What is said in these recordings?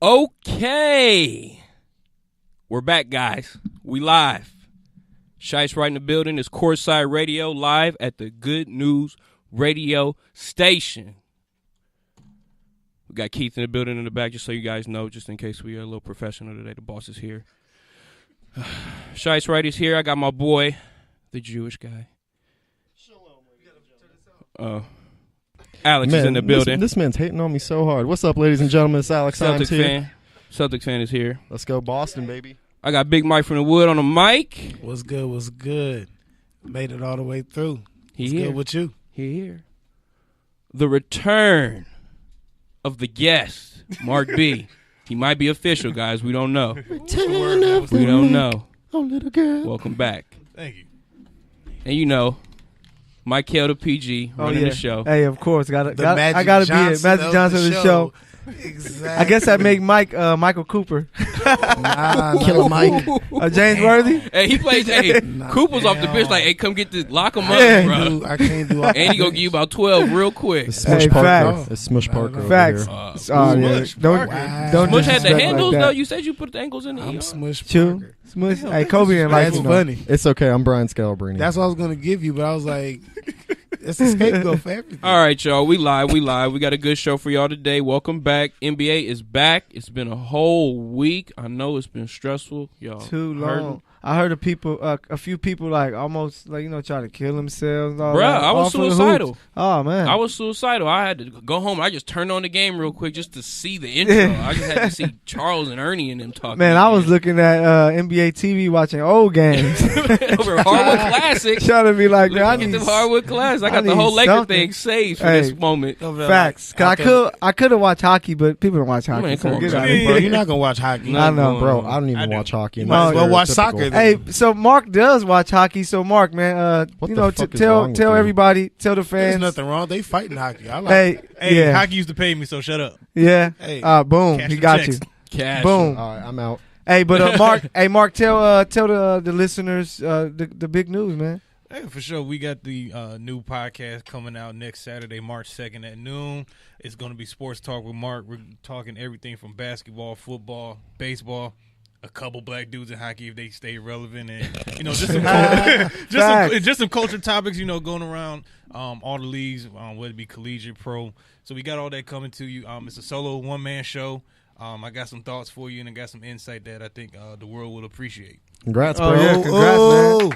Okay. We're back, guys. We live. Shiest right in the building. It's Courtside Radio live at the Good News Radio Station. We got Keith in the building in the back, just so you guys know, just in case we are a little professional today. The boss is here. Shiest right is here. I got my boy, the Jewish guy. Alex is in the building. This man's hating on me so hard. What's up, ladies and gentlemen? It's Alex. Celtics fan is here. Let's go Boston, baby. I got Big Mike from the Wood on the mic. What's good? What's good? Made it all the way through. What's good with you? He here. The return of the guest, Mark B. He might be official, guys. We don't know. Return of the We don't know. Oh, little girl. Welcome back. Thank you. And you know, Michael the PG running the show. Hey, of course, I gotta be it. Magic Johnson of the show. Exactly. I guess that make Mike Michael Cooper. Killer Mike. James Worthy. Hey, he plays. Cooper's off the bench. Like, hey, come lock him up, bro. I can't do all And he gonna give you about 12 real quick. It's Smush Parker. It's Smush Parker. Facts. Smush had the handles though. You said you put the ankles in the I'm Smush Chew. Parker. Smush. Hey, Kobe didn't like That's him. funny. It's okay. I'm Brian Scalabrine. That's what I was going to give you, but I was like, it's a scapegoat for everything. All right, y'all. We live. We got a good show for y'all today. Welcome back. NBA is back. It's been a whole week. I know it's been stressful. Y'all Too long. hurting. I heard a few people like almost like try to kill themselves. And all Bruh, that, I was off of the suicidal. hoops. Oh man, I was suicidal. I had to go home. I just turned on the game real quick just to see the intro. I just had to see Charles and Ernie and them talking. Man, I was looking at NBA TV watching old games. Over Hardwood Classic. Trying to be like, I get them Hardwood Classics. I got the whole Laker thing saved for this moment. Facts. Cause I could have watched hockey, but people don't watch hockey. Man, come on, get bro. out of here. Bro, you're not going to watch hockey. I know, bro. I don't even watch hockey. You might as well watch soccer. Hey, so Mark does watch hockey. So Mark, man, What the fuck is wrong tell with you? everybody, tell the fans. There's nothing wrong. They fighting hockey. I like Hey, yeah, hockey used to pay me, so shut up. yeah. Hey, Boom, cash he the got checks. you. Cash. Boom. All right, I'm out. Hey, but Mark, tell the listeners the big news, man. Hey, for sure. We got the new podcast coming out next Saturday, March 2nd at noon. It's going to be Sports Talk with Mark. We're talking everything from basketball, football, baseball, a couple black dudes in hockey if they stay relevant, and just some culture topics, going around all the leagues, whether it be collegiate, pro. So we got all that coming to you. It's a solo one-man show. I got some thoughts for you, and I got some insight that I think the world will appreciate. Congrats, bro. Yeah, congrats, man.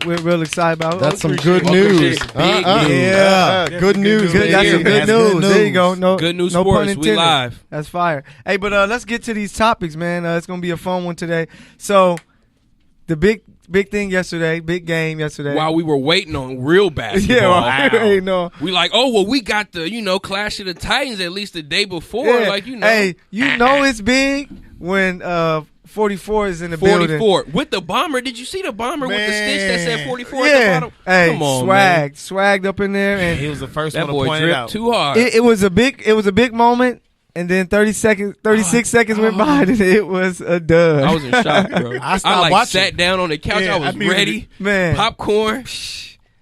We're real excited about it. That's some good news. Yeah. Good news. That's some good news. There you go. No, Good news no pun sports. intended. We live. That's fire. Hey, but let's get to these topics, man. It's gonna be a fun one today. So, the big thing yesterday, big game yesterday. While we were waiting on real basketball. We like, we got the, Clash of the Titans at least the day before. Yeah. Like, Hey, it's big when 44 is in the building. 44. With the bomber. Did you see the bomber with the stitch that said 44 at the bottom? Hey, come on, man. Swagged up in there, and he was the first That one to boy point it dripped out. too hard. it was a big moment. And then 36 seconds went by, and it was a dud. I was in shock, bro. I watching. Sat down on the couch. Yeah, I was ready. Man. Popcorn.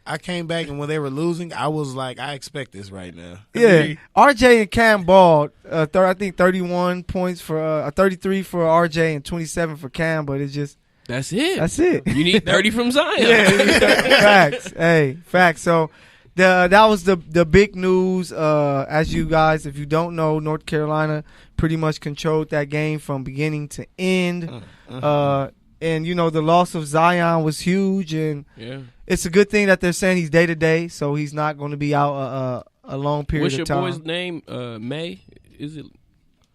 I came back, and when they were losing, I was like, I expect this right now. Yeah, RJ and Cam balled. I think 31 points for 33 for RJ and 27 for Cam. But it's just That's it. that's it. You need 30 from Zion. Facts. Hey, facts. So that was the big news. As you guys, if you don't know, North Carolina pretty much controlled that game from beginning to end. And the loss of Zion was huge, and it's a good thing that they're saying he's day to day, so he's not going to be out a long period of time. What's your boy's name? May? Is it?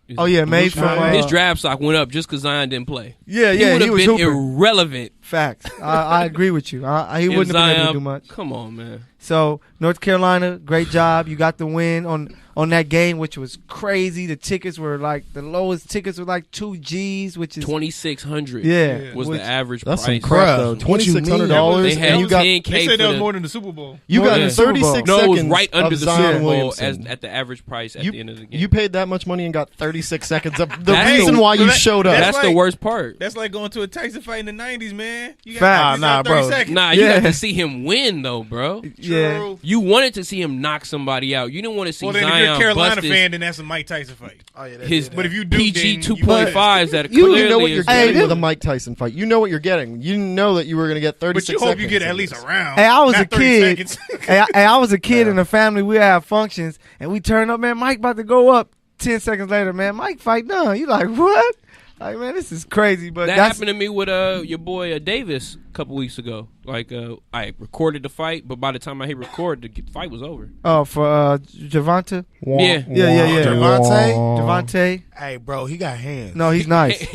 May from his draft stock went up just because Zion didn't play. Yeah, he would have been hooping. irrelevant. Facts. I agree with you. He wouldn't have been able to do much. Come on, man. So North Carolina, great job. You got the win on that game, which was crazy. The tickets were like the lowest tickets were like $2,000, which is $2,600. Yeah, was the average That's price. some crap though. $2,600. They had you got 10K. They said that was for more than the Super Bowl. you got Yeah. 36 No, it seconds. was right under of the Zion Super Bowl Williamson. at the average price at the end of the game. You paid that much money and got 36 seconds of the That's reason the- why you showed up. That's the worst part. That's like going to a Tyson fight in the 90s, man. You Facts. got 30 bro. seconds. Nah, you got to see him win though, bro. Yeah. Yeah. You wanted to see him knock somebody out. You didn't want to see Well, then Zion if you're a Carolina bust fan, then that's a Mike Tyson fight. Oh yeah, his But if you do, PG then you 2.5s that You clearly know what you're is getting Hey, with a Mike Tyson fight. You know what you're getting. You know that you were going to get 36 But you hope seconds you get of at least this. a round. Hey, I was not a 30 kid. seconds. I was a kid in a family. We have functions, and we turn up. Man, Mike about to go up. 10 seconds later, man, Mike fight done. You like what? Like, man, this is crazy. But that that's happened to me with your boy Davis a couple weeks ago. Like I recorded the fight, but by the time I hit record, the fight was over. for Javante. Yeah. Yeah. Javante. Hey, bro, he got hands. No, he's nice.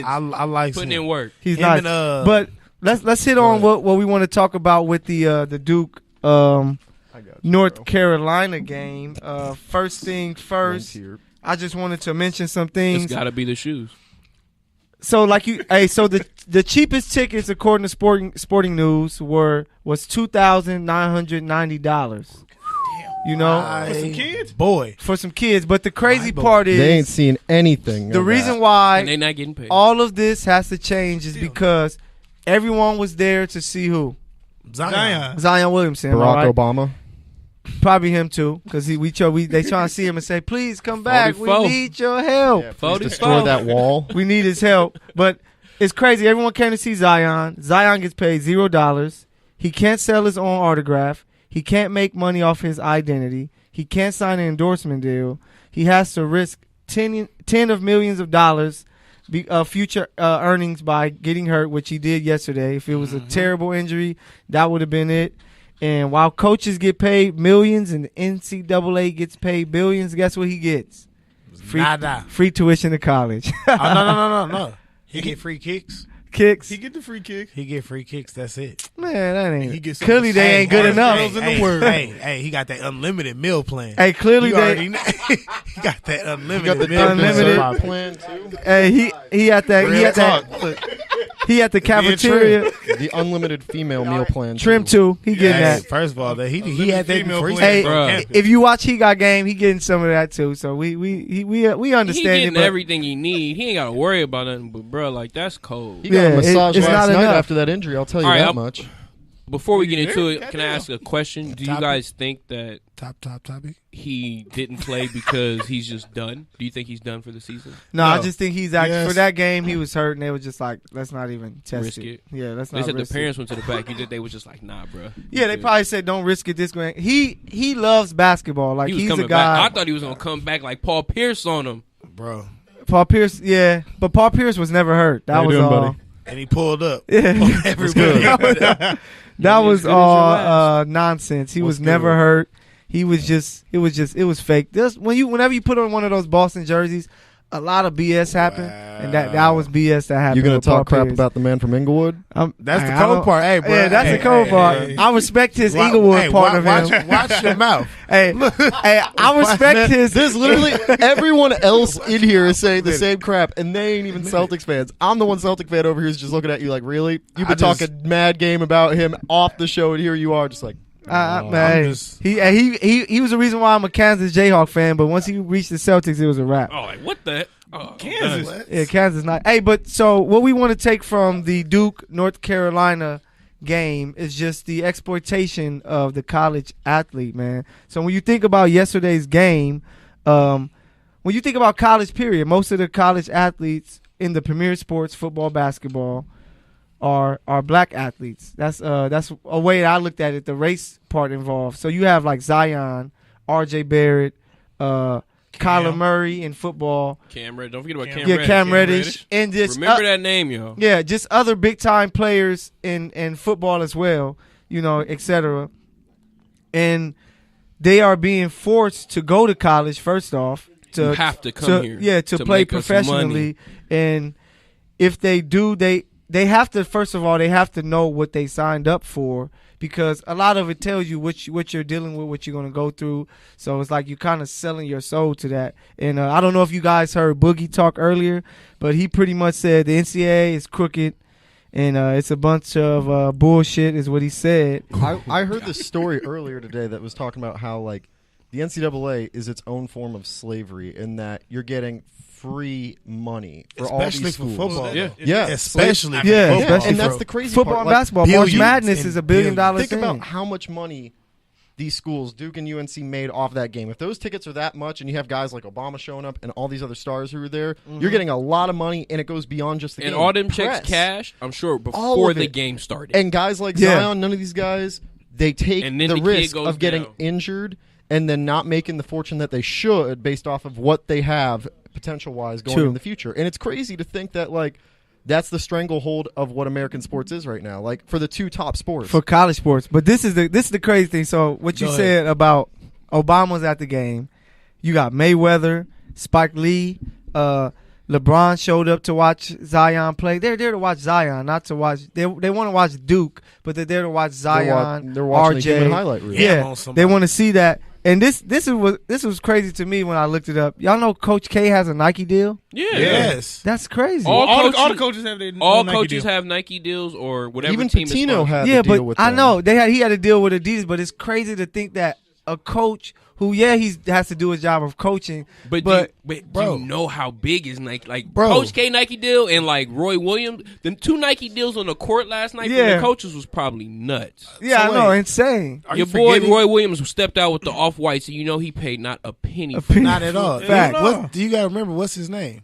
I like Putting him. in work. He's Him nice. and, But let's hit on what we want to talk about with the Duke North Carolina game. First thing first, I just wanted to mention some things. It's got to be the shoes. So so the cheapest tickets according to Sporting News was $2,990. You know, For some kids? Boy. for some kids. But the crazy My boy. part is They ain't seen anything. the of reason that. why And they not getting paid. all of this has to change is because everyone was there to see who? Zion. Zion Williamson. all Barack right? Obama. Probably him too, because they trying to see him and say, please come back. We 44. need your help. Yeah, please 44. destroy that wall. We need his help. But it's crazy. Everyone came to see Zion. Zion gets paid $0. He can't sell his own autograph. He can't make money off his identity. He can't sign an endorsement deal. He has to risk 10 of millions of dollars future earnings by getting hurt, which he did yesterday. If it was a terrible injury, that would have been it. And while coaches get paid millions and the NCAA gets paid billions, guess what he gets? Free tuition to college. No. He get free kicks. Kicks. He get the free kick. He get free kicks. That's it. Man, that ain't. He gets some Clearly, they ain't good enough. girls in the world. Hey, he got that unlimited meal plan. Hey, clearly You they. already know. He got that unlimited Got the meal Unlimited. plan. plan too. Hey, he had that. He Real had that. talk. He had the cafeteria The unlimited female meal plan. trim too. He getting Hey, that. first of all, he had that female free. plan. Hey, Bruh. if you watch He Got Game, he getting some of that too. So we He understand getting it. But everything he need. He ain't got to worry about nothing. But bro, like that's cold. He got Yeah, a massage it's last not night enough. after that injury. I'll tell you All right, that I'll- much. Before we get into it, Goddamn. can I ask a question? Do you Topic. guys think that Top topic. he didn't play because he's just done? Do you think he's done for the season? no, I No. just think he's actually Yes. for that game. He was hurt, and they was just like, let's not even test Risk it. Yeah, let's They not said the risk it. parents went to the back. You think they was just like, nah, bro. Yeah, they probably said don't risk it this way. He loves basketball. Like He was he's coming a guy. back. I thought he was gonna come back like Paul Pierce on him. Bro. Paul Pierce, yeah, but Paul Pierce was never hurt. That How you was doing, all. buddy? And he pulled up. Yeah. Everybody. That He was as good as your all last. nonsense. He was What's never good? hurt. He was just. It was fake. Whenever you put on one of those Boston jerseys, a lot of BS happened, and that was BS that happened. You gonna with Paul talk crap Pierce. about the man from Inglewood? That's the I cold don't- part. Hey, bro. Yeah, that's hey, the cold hey, part. hey. I respect his Wa- Inglewood hey, part of him. Watch your mouth. Hey, I respect his. There's literally everyone else in here is saying the same crap, and they ain't even Celtics fans. I'm the one Celtic fan over here who's just looking at you like, really? You've been I just- talking mad game about him off the show, and here you are, just like, Man, just- he was the reason why I'm a Kansas Jayhawk fan. But once he reached the Celtics, it was a wrap. Oh, like what the? Oh, Kansas. Yeah, Kansas not. Hey, but so what we want to take from the Duke North Carolina game is just the exploitation of the college athlete, man. So when you think about yesterday's game, when you think about college period, most of the college athletes in the premier sports, football, basketball, are black athletes. That's a way I looked at it, the race part involved. So you have like Zion, RJ Barrett, Kyler Murray in football. Cam Reddish. Don't forget about Cam Cam Reddish. Cam Cam Reddish. Reddish. And just Remember that name, yo. yeah, just other big time players in football as well, etc. And they are being forced to go to college first off. You have to come here. Yeah, to play make us professionally. And if they do, they have to, first of all, they have to know what they signed up for, because a lot of it tells you what you're dealing with, what you're going to go through. So it's like you're kind of selling your soul to that. And I don't know if you guys heard Boogie talk earlier, but he pretty much said the NCAA is crooked and it's a bunch of bullshit is what he said. I heard this story earlier today that was talking about how like the NCAA is its own form of slavery in that you're getting free money for all Especially these for schools. football. Yeah. Yeah, Especially for Yeah, football. especially and that's for the crazy Football part. and Like, basketball. March billions Madness and is $1 billion billions. think thing. about how much money these schools, Duke and UNC, made off that game. If those tickets are that much and you have guys like Obama showing up and all these other stars who are there, you're getting a lot of money, and it goes beyond just the game. And all them Press. checks cash, I'm sure, before the game started. And guys like Zion, none of these guys, they take the risk of getting injured and then not making the fortune that they should based off of what they have potential-wise going in the future. And it's crazy to think that, like, that's the stranglehold of what American sports is right now, like for the two top sports. For college sports. But this is the crazy thing. So what you said about Obama's at the game, you got Mayweather, Spike Lee, LeBron showed up to watch Zion play. They're there to watch Zion, not to watch. They want to watch Duke, but they're there to watch Zion. They're watching RJ. the human highlight reel. Yeah, they want to see that. And this was crazy to me when I looked it up. Y'all know Coach K has a Nike deal? Yeah. Yes. That's crazy. All the coaches have their all Nike coaches deal. have Nike deals or whatever Even team Patino is had yeah, a deal but with them. I know he had a deal with Adidas, but it's crazy to think that a coach who he has to do his job of coaching, But do you know how big is Nike? Like Coach K Nike deal and like Roy Williams, them 2 Nike deals on the court last night for the coaches was probably nuts. Yeah, I know, insane. Your boy Roy Williams stepped out with the off-whites, and you know he paid not a penny. Not at all. Fact. Do you got to remember what's his name?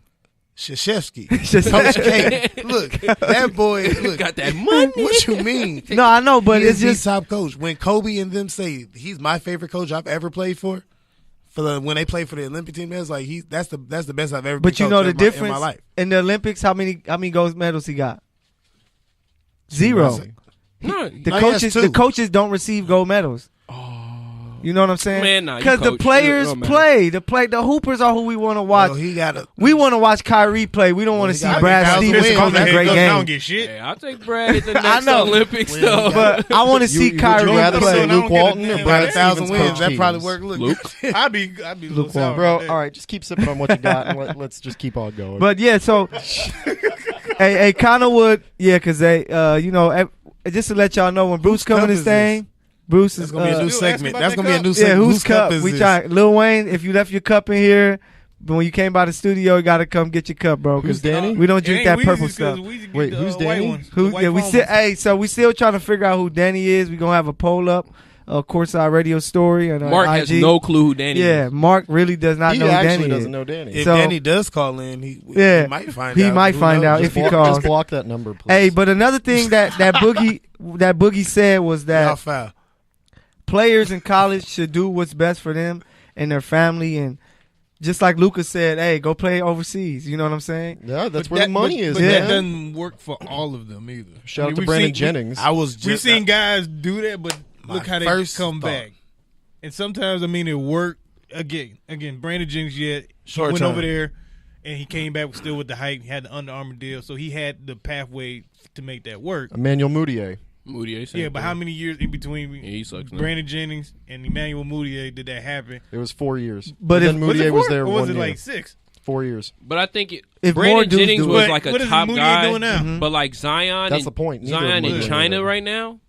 Krzyzewski. Coach K. Look, that boy got that money. What you mean? No, I know, but it's He's just the top coach. When Kobe and them say he's my favorite coach I've ever played for when they played for the Olympic team, that's like that's the best I've ever been. But you know the difference in my life. in the Olympics, how many gold medals he got? 0. No, The coaches don't receive gold medals. You know what I'm saying? Man, nah, because the players play. The hoopers are who we want to watch. We want to watch Kyrie play. We don't want to see Brad Stevens come in a great game. I don't get shit. Hey, I'll take Brad at the next Olympics, though. But I want to see Kyrie Would you rather play. say Luke Walton or Brad Stevens? 1,000 wins. Coach That probably teams? worked. Luke. I'd be a little sour Bro, about that. all right, just keep sipping on what you got, and let's just keep on going. But yeah, so hey, kind of would because they just to let y'all know when Bruce coming this thing. Bruce is gonna be a new segment. That's gonna be a new yeah, segment. whose cup? We try Lil Wayne. If you left your cup in here, but when you came by the studio, you gotta come get your cup, bro. Who's Danny? We don't drink that purple stuff. Wait, who's Danny? So we still trying to figure out who Danny is. We gonna have a poll up, Courtside Radio story, and Mark IG. has no clue who Danny is. Yeah, Mark really does not know who Danny is. He actually doesn't know Danny. If So- Danny does call in, he might find out. He might Who find knows? out if he Just calls. block that number, please. Hey, but another thing that Boogie said was Y'all that foul. players in college should do what's best for them and their family, and just like Lucas said, hey, go play overseas. You know what I'm saying? Yeah, that's where the money is. But man. that doesn't work for all of them either. Shout out to Brandon Jennings. We've seen guys do that, but look how they first come thought. back. And sometimes, it worked. Again, Brandon Jennings Short went term. over there, and he came back still with the hype. He had the Under Armour deal, so he had the pathway to make that work. Emmanuel Mudiay. Moutier, But how many years in between he sucks now. Brandon Jennings and Emmanuel Mudiay did that happen? It was 4 years. But And then Was it Mudiay was 4? there or was 1 it year. like 6? 4 years. But I think If more Brandon dudes Jennings do was it. like a What is top Moutier guy. doing now? But like Zion, That's the point. Neither Zion of them in are China doing it. right now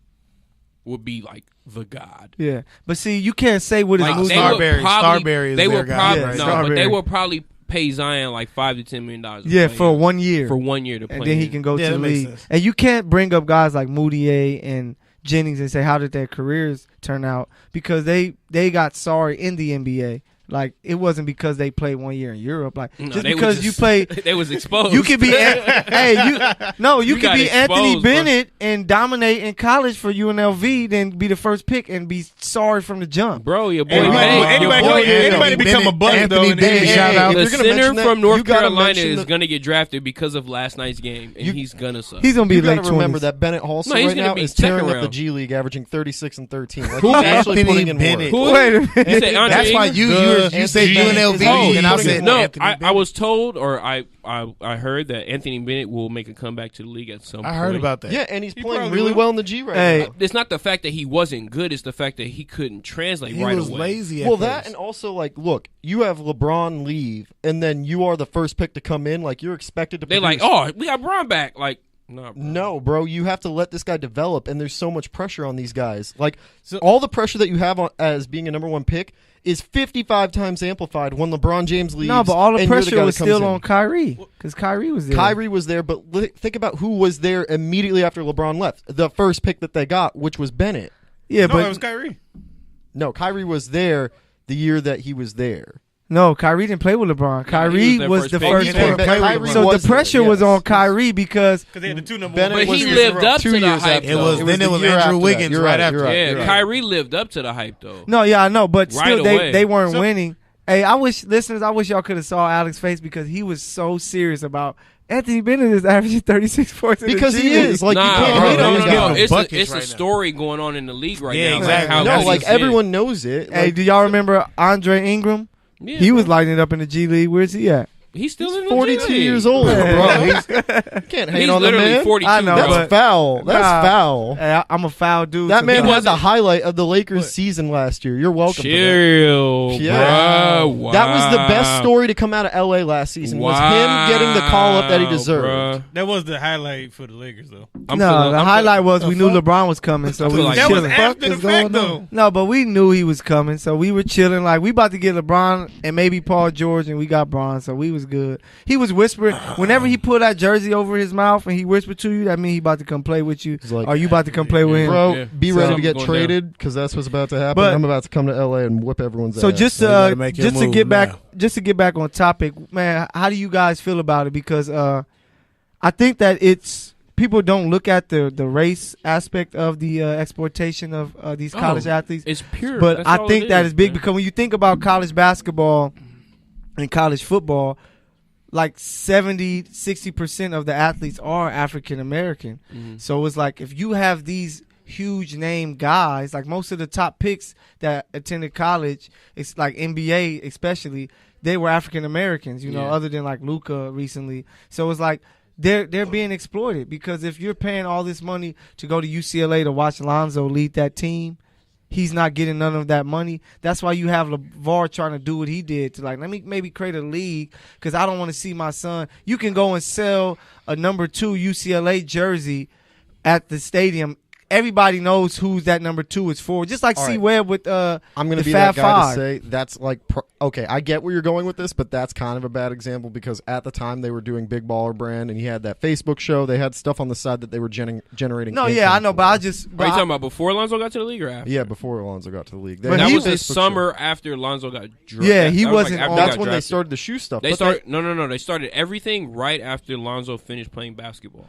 would be like the god. Yeah, but see, you can't say what his Like moves they are. would Starberry. probably, Starberry is they their would guy, probably right? no, but Starberry. they would probably pay Zion like $5 to $10 million. Yeah, for 1 year. for 1 year to play. And then he can go Yeah, to the that makes league. sense. And you can't bring up guys like Moutier and Jennings and say how did their careers turn out, because they got sorry in the NBA. Like, it wasn't because they played 1 year in Europe. Like, No, just they because was you just- play, they was exposed. you could be, you You could got be Anthony exposed, bro. Bennett and dominate in college for UNLV, then be the first pick and be sorry from the jump. Bro, your boy, Anybody become a bust though. Anthony in the Bennett, NBA. shout out. the If you're gonna center mention that, from North you gotta Carolina mention is the- going to get drafted because of last night's game, and he's going to suck. He's gonna be You late got to remember 20s. that Bennett Halsey No, he's right gonna now be is second tearing up the round. G League, averaging 36 and 13. Like, Who? he's actually Anthony putting in Bennett. work. Who? Wait a minute. You said Andre That's why Iguodala? you said Anthony Bennett UNLV, is actually and I putting said in no. Anthony I Bennett. was told, or I heard that Anthony Bennett will make a comeback to the league at some point. I heard about that. Yeah, and he's He playing probably really will. well in the G right Hey, now. It's not the fact that he wasn't good; it's the fact that he couldn't translate He right was away. lazy at Well, first. that and also, like, look, you have LeBron leave, and then you are the first pick to come in. Like, you're expected to They're like, produce. "Oh, we got Bron back." Like, nah, bro. No, bro, you have to let this guy develop, and there's so much pressure on these guys. Like, So- all the pressure that you have on, as being a number one pick is 55 times amplified when LeBron James leaves. No, but all the and you're pressure guy was that comes still in. on Kyrie, because Kyrie was there. Kyrie was there, but think about who was there immediately after LeBron left. The first pick that they got, which was Bennett. yeah, No, but it was Kyrie. No, Kyrie was there the year that he was there. No, Kyrie didn't play with LeBron. Kyrie was the first pick. So the pressure was on Kyrie because they had the 2 number one. But he lived up to the hype. It was Andrew Wiggins right after. Yeah, Kyrie lived up to the hype though. No, yeah, I know, but still they weren't winning. Hey, I wish y'all could have saw Alex's face because he was so serious about Anthony Bennett is averaging 36 points because he is. Like, you can't hate on him. It's a story going on in the league right now. Exactly. Like everyone knows it. Hey, do y'all remember Andre Ingram? Yeah, he was lighting it up in the G League. Where's he at? He's still in the 42 G League. years old, bro. Can't hate on the man. 42. I know, that's foul. That's foul. Hey, I'm a foul dude. That man was the highlight of the Lakers season last year. You're welcome. Chill, yeah. Wow. That was the best story to come out of LA last season. Was him getting the call up that he deserved. That was the highlight for the Lakers, though. The highlight was we knew LeBron was coming, so we were that chilling. was after the fact, though. No, but we knew he was coming, so we were chilling. Like, we about to get LeBron and maybe Paul George, and we got Bron, so we was good. He was whispering whenever he put that jersey over his mouth and he whispered to you. That means he about to come play with you. Like, or you about to come play with him, bro. Be ready to get traded because that's what's about to happen. But, I'm about to come to LA and whip everyone's ass. So just to get back on topic, man. How do you guys feel about it? Because I think that it's people don't look at the race aspect of the exploitation of these college athletes. It's pure, but I think that is big because when you think about college basketball and college football, like 60% of the athletes are African American. Mm-hmm. So it's like if you have these huge name guys, like most of the top picks that attended college, it's like NBA especially, they were African Americans, you know, other than like Luka recently. So it's like they're being exploited because if you're paying all this money to go to UCLA to watch Lonzo lead that team, he's not getting none of that money. That's why you have LeVar trying to do what he did to, like, let me maybe create a league because I don't want to see my son. You can go and sell a number 2 UCLA jersey at the stadium. Everybody knows who that number 2 is for. Just like C. Webb with I'm going to be Fab that guy Five. to say that's like okay, I get where you're going with this, but that's kind of a bad example because at the time they were doing Big Baller Brand and he had that Facebook show. They had stuff on the side that they were generating. No, yeah, I know, but I just. Are you talking about before Alonzo got to the league or after? Yeah, before Alonzo got to the league. But that was the summer after Alonzo got drafted. Yeah, he wasn't. That's when they started the shoe stuff. They started. No. They started everything right after Alonzo finished playing basketball.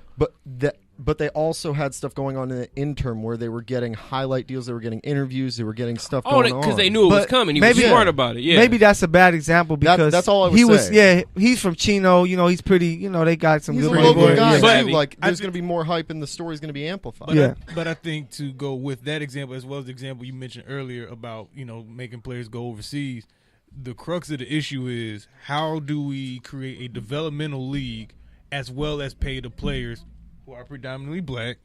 But they also had stuff going on in the interim where they were getting highlight deals, they were getting interviews, they were getting stuff going on. Because they knew it was coming. He was smart about it. Yeah, maybe that's a bad example because that's all I would say. He's from Chino. You know, he's pretty. You know, they got some he's good a local guy but too. Like, there's going to be more hype and the story's going to be amplified. But I think to go with that example as well as the example you mentioned earlier about making players go overseas, the crux of the issue is how do we create a developmental league as well as pay the players who are predominantly black,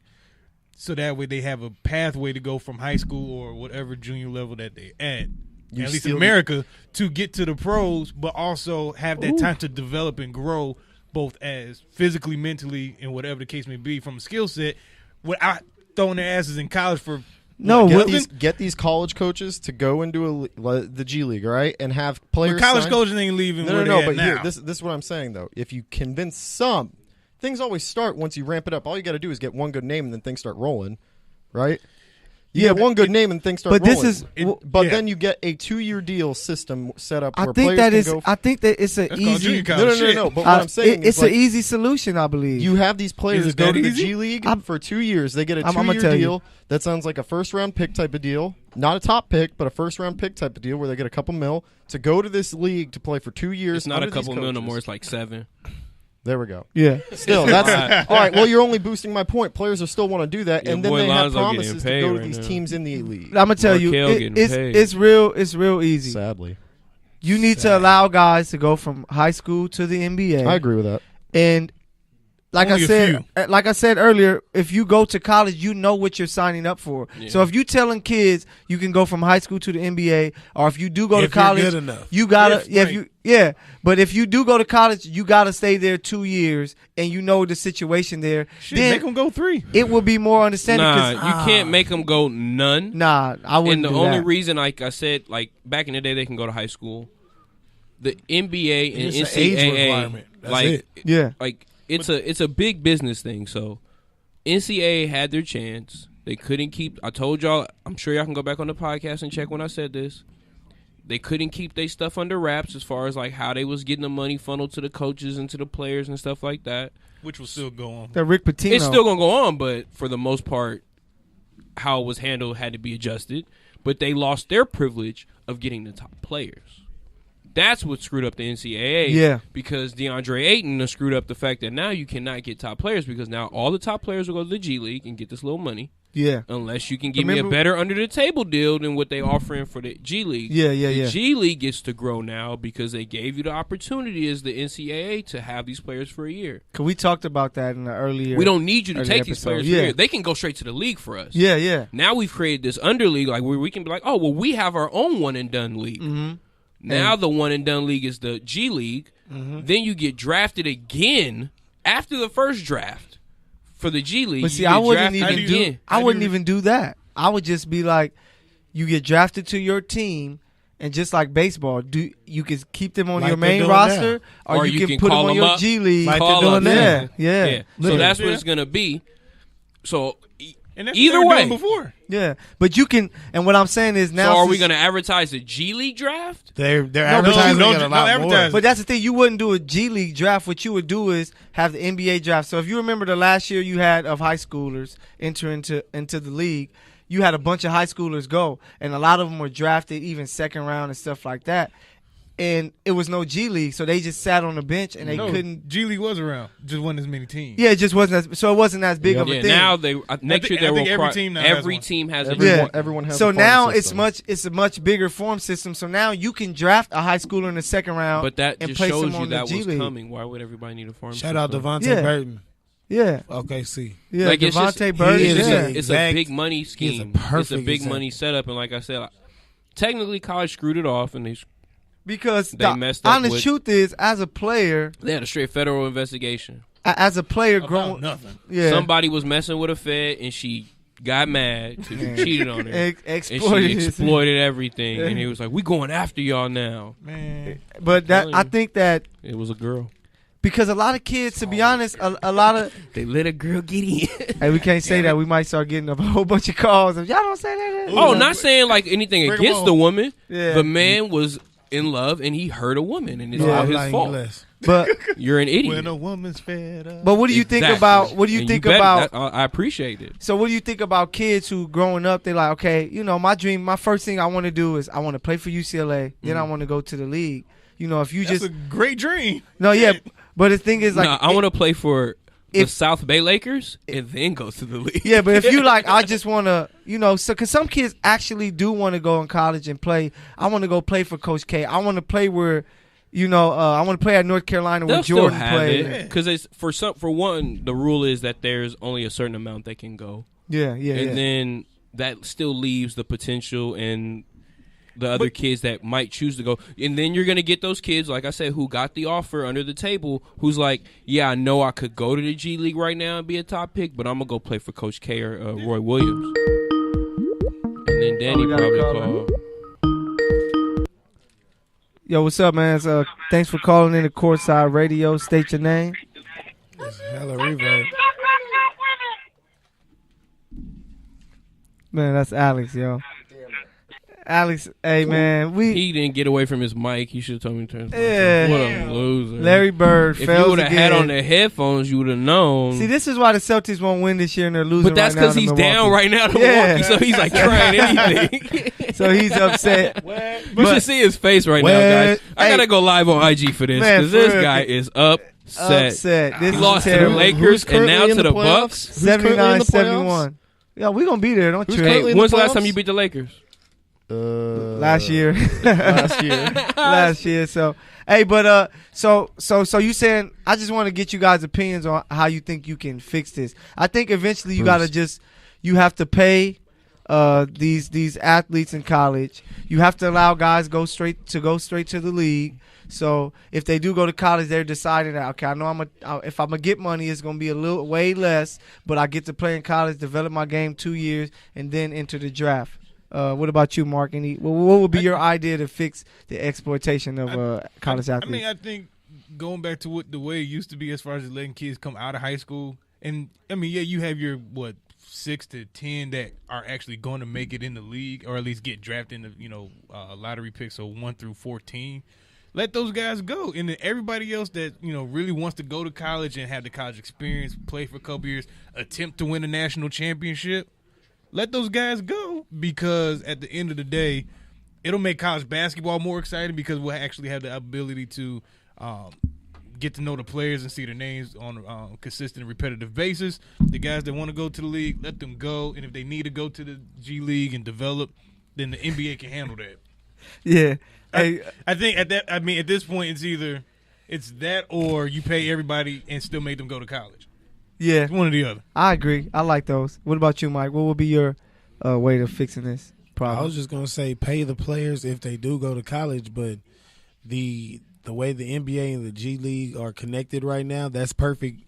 so that way they have a pathway to go from high school or whatever junior level that they at least in America, to get to the pros, but also have that time to develop and grow both as physically, mentally, and whatever the case may be from a skill set without throwing their asses in college for get these college coaches to go into the G League, right, and have players. But college coaches ain't leaving. No. But here, this is what I'm saying though. If you convince some. Things always start once you ramp it up. All you got to do is get one good name, and then things start rolling, right? You get one good name, and things start rolling. But then you get a 2-year deal system set up where players can go. I think that it's an easy. No. But what I'm saying is, it's an easy solution, I believe. You have these players go to the G League for 2 years. They get a 2-year deal that sounds like a first-round pick type of deal, not a top pick, but a first-round pick type of deal where they get a couple mil to go to this league to play for 2 years. It's not a couple mil no more. It's like 7. There we go. Yeah. Still, that's all right. Well, you're only boosting my point. Players are still want to do that, and then they have promises to go to these teams in the league. I'm gonna tell you, it's real easy. Sadly, you need to allow guys to go from high school to the NBA. I agree with that. And like I said earlier, if you go to college, you know what you're signing up for. Yeah. So if you telling kids you can go from high school to the NBA, or if you do go to college, you gotta But if you do go to college, you gotta stay there 2 years, and you know the situation there. Then make them go 3. It will be more understanding. Nah, you can't make them go none. Nah, I wouldn't. And the only reason, like I said, like back in the day, they can go to high school. The NBA and NCAA, like it's a big business thing. So NCAA had their chance. They couldn't keep. I told y'all. I'm sure y'all can go back on the podcast and check when I said this. They couldn't keep their stuff under wraps as far as like how they was getting the money funneled to the coaches and to the players and stuff like that. Which will still go on. That Rick Pitino. It's still gonna go on, but for the most part, how it was handled had to be adjusted. But they lost their privilege of getting the top players. That's what screwed up the NCAA. Yeah. Because DeAndre Ayton screwed up the fact that now you cannot get top players because now all the top players will go to the G League and get this little money. Yeah. Unless you can give me a better under-the-table deal than what they offering for the G League. Yeah. The G League gets to grow now because they gave you the opportunity as the NCAA to have these players for a year. Cause we talked about that in the earlier. We don't need you to take episode. these players for a year. They can go straight to the league for us. Yeah. Now we've created this under-league like where we can be like, oh, well, we have our own one-and-done league. Mm-hmm. Now the one-and-done league is the G League. Mm-hmm. Then you get drafted again after the first draft. For the G League, but see, I wouldn't even do that. I would just be like, you get drafted to your team, and just like baseball, you can keep them on your main roster, or you can put them on your G League. Like they're doing there. Yeah. So that's what it's gonna be. So and that's either what they way, were doing before. Yeah, but you can. And what I'm saying is now. So are we gonna advertise the G League draft? They're advertising a lot more. But that's the thing. You wouldn't do a G League draft. What you would do is have the NBA draft. So if you remember the last year you had of high schoolers enter into the league, you had a bunch of high schoolers go, and a lot of them were drafted even second round and stuff like that. And it was no G League, so they just sat on the bench and they couldn't. G League was around, just wasn't as many teams. Yeah, it just wasn't so it wasn't as big of a thing. Now next year every team now has everyone has. So a now system. it's a much bigger form system. So now you can draft a high schooler in the second round, but that and just place shows them you on that the G was League. coming. Why would everybody need a farm Shout system? out Devontae Burton. Yeah. Okay, see. Yeah, like Devontae Burton. It's a big money scheme. It's a big money setup, and like I said, technically college screwed it off, and because they messed up. Honest truth is, as a player, they had a straight federal investigation. As a player, growing nothing. Yeah, somebody was messing with a Fed, and she got mad because you cheated on her. And she exploited everything, and he was like, "We going after y'all now, man." But I think that it was a girl. Because a lot of kids, to be honest, a lot of they let a girl get in. Hey, we can't say that. We might start getting a whole bunch of calls. Y'all don't say that. Oh, not saying like anything against the woman. Yeah. The man was in love and he hurt a woman, and it's all his fault. But you're an idiot. When a woman's fed up. But what do you think about? What do you think about? I appreciate it. So what do you think about kids who growing up? They're like, okay, my dream, my first thing I want to do is I want to play for UCLA. Then I want to go to the league. If you that's a great dream. No, yeah. But the thing is, like, I want to play for the South Bay Lakers and then go to the league. Yeah, but if you like, I just want to, because some kids actually do want to go in college and play. I want to go play for Coach K. I want to play where, I want to play at North Carolina where Jordan played. Because it's for one, the rule is that there's only a certain amount that can go. Yeah. And then that still leaves the potential and the other kids that might choose to go. And then you're going to get those kids, like I said, who got the offer under the table, who's like, yeah, I know I could go to the G League right now and be a top pick, but I'm going to go play for Coach K or Roy Williams. And then Danny probably called. Yo, what's up, man? Thanks for calling in to Courtside Radio. State your name. It's hella reverb. Man, that's Alex, yo. Alex, hey man, he didn't get away from his mic. He should have told me to turn his mic off. What a loser. Larry Bird. If you would have had on the headphones, you would have known. See, this is why the Celtics won't win this year and they're losing. But that's because he's down right now to Milwaukee, so he's like trying anything. So he's upset. You should see his face right now, guys. I gotta go live on IG for this because this guy is upset. He lost to the Lakers and now to the Bucks. 79-71. Yeah, we gonna be there. Don't trade. When's the last time you beat the Lakers? Last year. Last year. So, hey, but so you saying I just want to get you guys' opinions on how you think you can fix this. I think eventually you you have to pay these athletes in college. You have to allow guys go straight to the league. So if they do go to college, they're deciding that, okay, I know if I'm gonna get money, it's gonna be way less, but I get to play in college, develop my game 2 years, and then enter the draft. What about you, Mark? What would be your idea to fix the exploitation of college athletes? I think going back to the way it used to be as far as letting kids come out of high school, and you have your 6 to 10 that are actually going to make it in the league, or at least get drafted in the lottery picks, so 1 through 14. Let those guys go, and then everybody else that really wants to go to college and have the college experience, play for a couple years, attempt to win a national championship. Let those guys go, because at the end of the day, it'll make college basketball more exciting because we'll actually have the ability to get to know the players and see their names on a consistent and repetitive basis. The guys that want to go to the league, let them go. And if they need to go to the G League and develop, then the NBA can handle that. Yeah. I think at this point, it's that or you pay everybody and still make them go to college. Yeah. It's one or the other. I agree. I like those. What about you, Mike? What would be your way of fixing this problem? I was just going to say pay the players if they do go to college, but the way the NBA and the G League are connected right now, that's perfect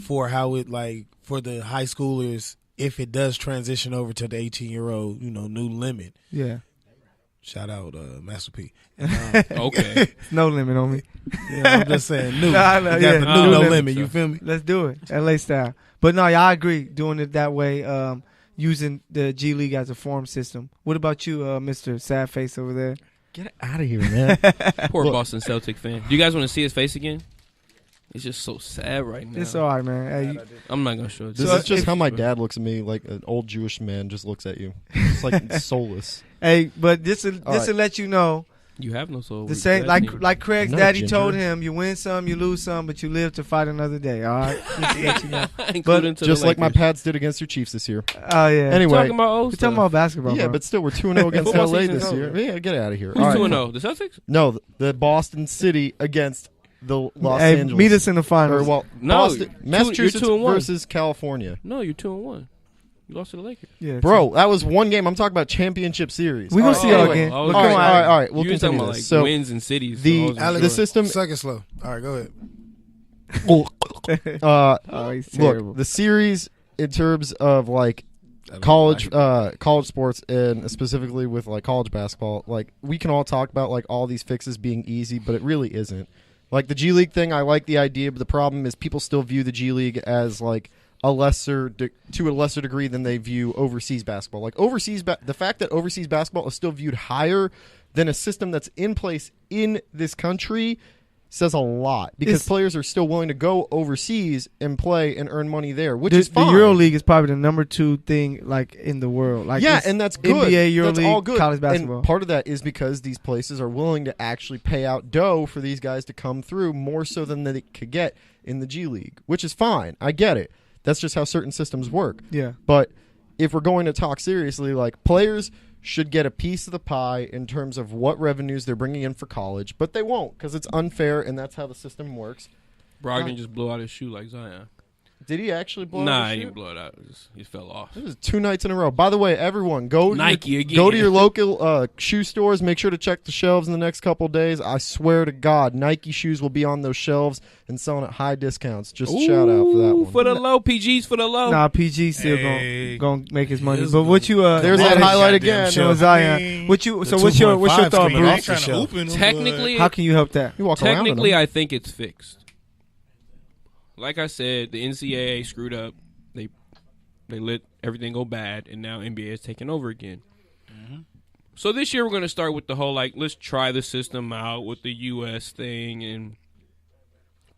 for how it, like, for the high schoolers, if it does transition over to the 18-year-old, new limit. Yeah. Shout out Master P. Okay. No limit on me. Yeah, I'm just saying new. No, you got the new no limit, you feel me? Let's do it. LA style. But no, yeah, I agree. Doing it that way, using the G League as a form system. What about you, Mr. Sad Face over there? Get out of here, man. Poor Boston Celtic fan. Do you guys want to see his face again? It's just so sad right now. It's all right, man. Hey, I'm not going to show it. This is just how my dad looks at me, like an old Jewish man just looks at you. It's like soulless. Hey, but this will let you know. You have no soul. The same, like Craig's daddy told him, you win some, you lose some, but you live to fight another day. All right, just to let you know. But just like my Pats did against your Chiefs this year. Oh yeah. Anyway, we're talking about basketball. Yeah, bro. But still, we're 2-0 against LA this year. Yeah, get out of here. Who's 2-0? The Celtics? No, the Boston City against the Los Angeles. Meet us in the finals. Massachusetts versus California. No, you're 2-1. You lost to the Lakers. Yeah, bro, that was one game. I'm talking about championship series. We're going to see y'all again. All right. We'll continue talking about like wins and cities. The system. Second slow. All right, go ahead. He's terrible. Look, the series in terms of like college sports and specifically with like college basketball, like we can all talk about like all these fixes being easy, but it really isn't. Like the G League thing, I like the idea, but the problem is people still view the G League as like to a lesser degree than they view overseas basketball. Like the fact that overseas basketball is still viewed higher than a system that's in place in this country says a lot, because players are still willing to go overseas and play and earn money there, which is fine. The EuroLeague is probably the number 2 thing like in the world. Like, yeah, and that's good. NBA, EuroLeague, that's all good. College basketball. And part of that is because these places are willing to actually pay out dough for these guys to come through more so than they could get in the G League, which is fine. I get it. That's just how certain systems work. Yeah. But if we're going to talk seriously, like players should get a piece of the pie in terms of what revenues they're bringing in for college, but they won't because it's unfair, and that's how the system works. Brogdon just blew out his shoe like Zion. Did he actually blow out his shoe? Nah, he didn't blow it out. He fell off. This is 2 nights in a row. By the way, everyone, go again. Go to your local shoe stores. Make sure to check the shelves in the next couple of days. I swear to God, Nike shoes will be on those shelves and selling at high discounts. Just a shout out for that one. For the low, PG's for the low. Nah, PG's still gonna make his money. But what you there's that highlight again. Zion. What's your thought, Bruce? Technically, how can you help that? You walk around in technically, them. I think it's fixed. Like I said, the NCAA screwed up. They let everything go bad, and now NBA is taking over again. Mm-hmm. So this year we're going to start with the whole, like, let's try the system out with the U.S. thing and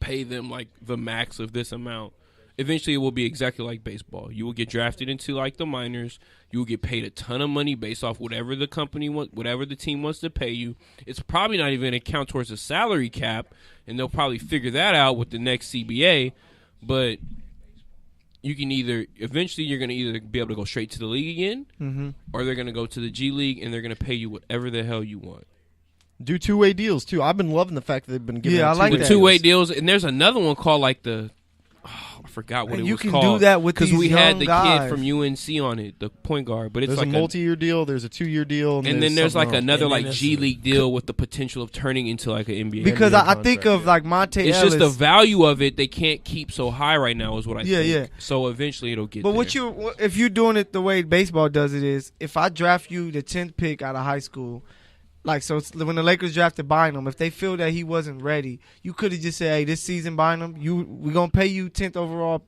pay them, like, the max of this amount. Eventually it will be exactly like baseball. You will get drafted into, like, the minors. You will get paid a ton of money based off whatever the company whatever the team wants to pay you. It's probably not even going to count towards a salary cap, and they'll probably figure that out with the next CBA. But you can eventually you're going to either be able to go straight to the league again, or they're going to go to the G League and they're going to pay you whatever the hell you want. Do 2-way deals too. I've been loving the fact that they've been giving out like 2-way deals. And there's another one called like the. I forgot what it was called. You can do that with because we had the guys. kid from UNC on it, the point guard. But it's there's like a multi-year deal. There's a 2-year deal, and then there's like another like G League deal with the potential of turning into like an NBA. Because I think of like Monte It's Ellis. just the value of it they can't keep so high right now is what I think. Yeah. So eventually it'll get. But there. if you're doing it the way baseball does it is, if I draft you the 10th pick out of high school. Like, so when the Lakers drafted Bynum, if they feel that he wasn't ready, you could have just said, hey, this season, Bynum, we're going to pay you 10th overall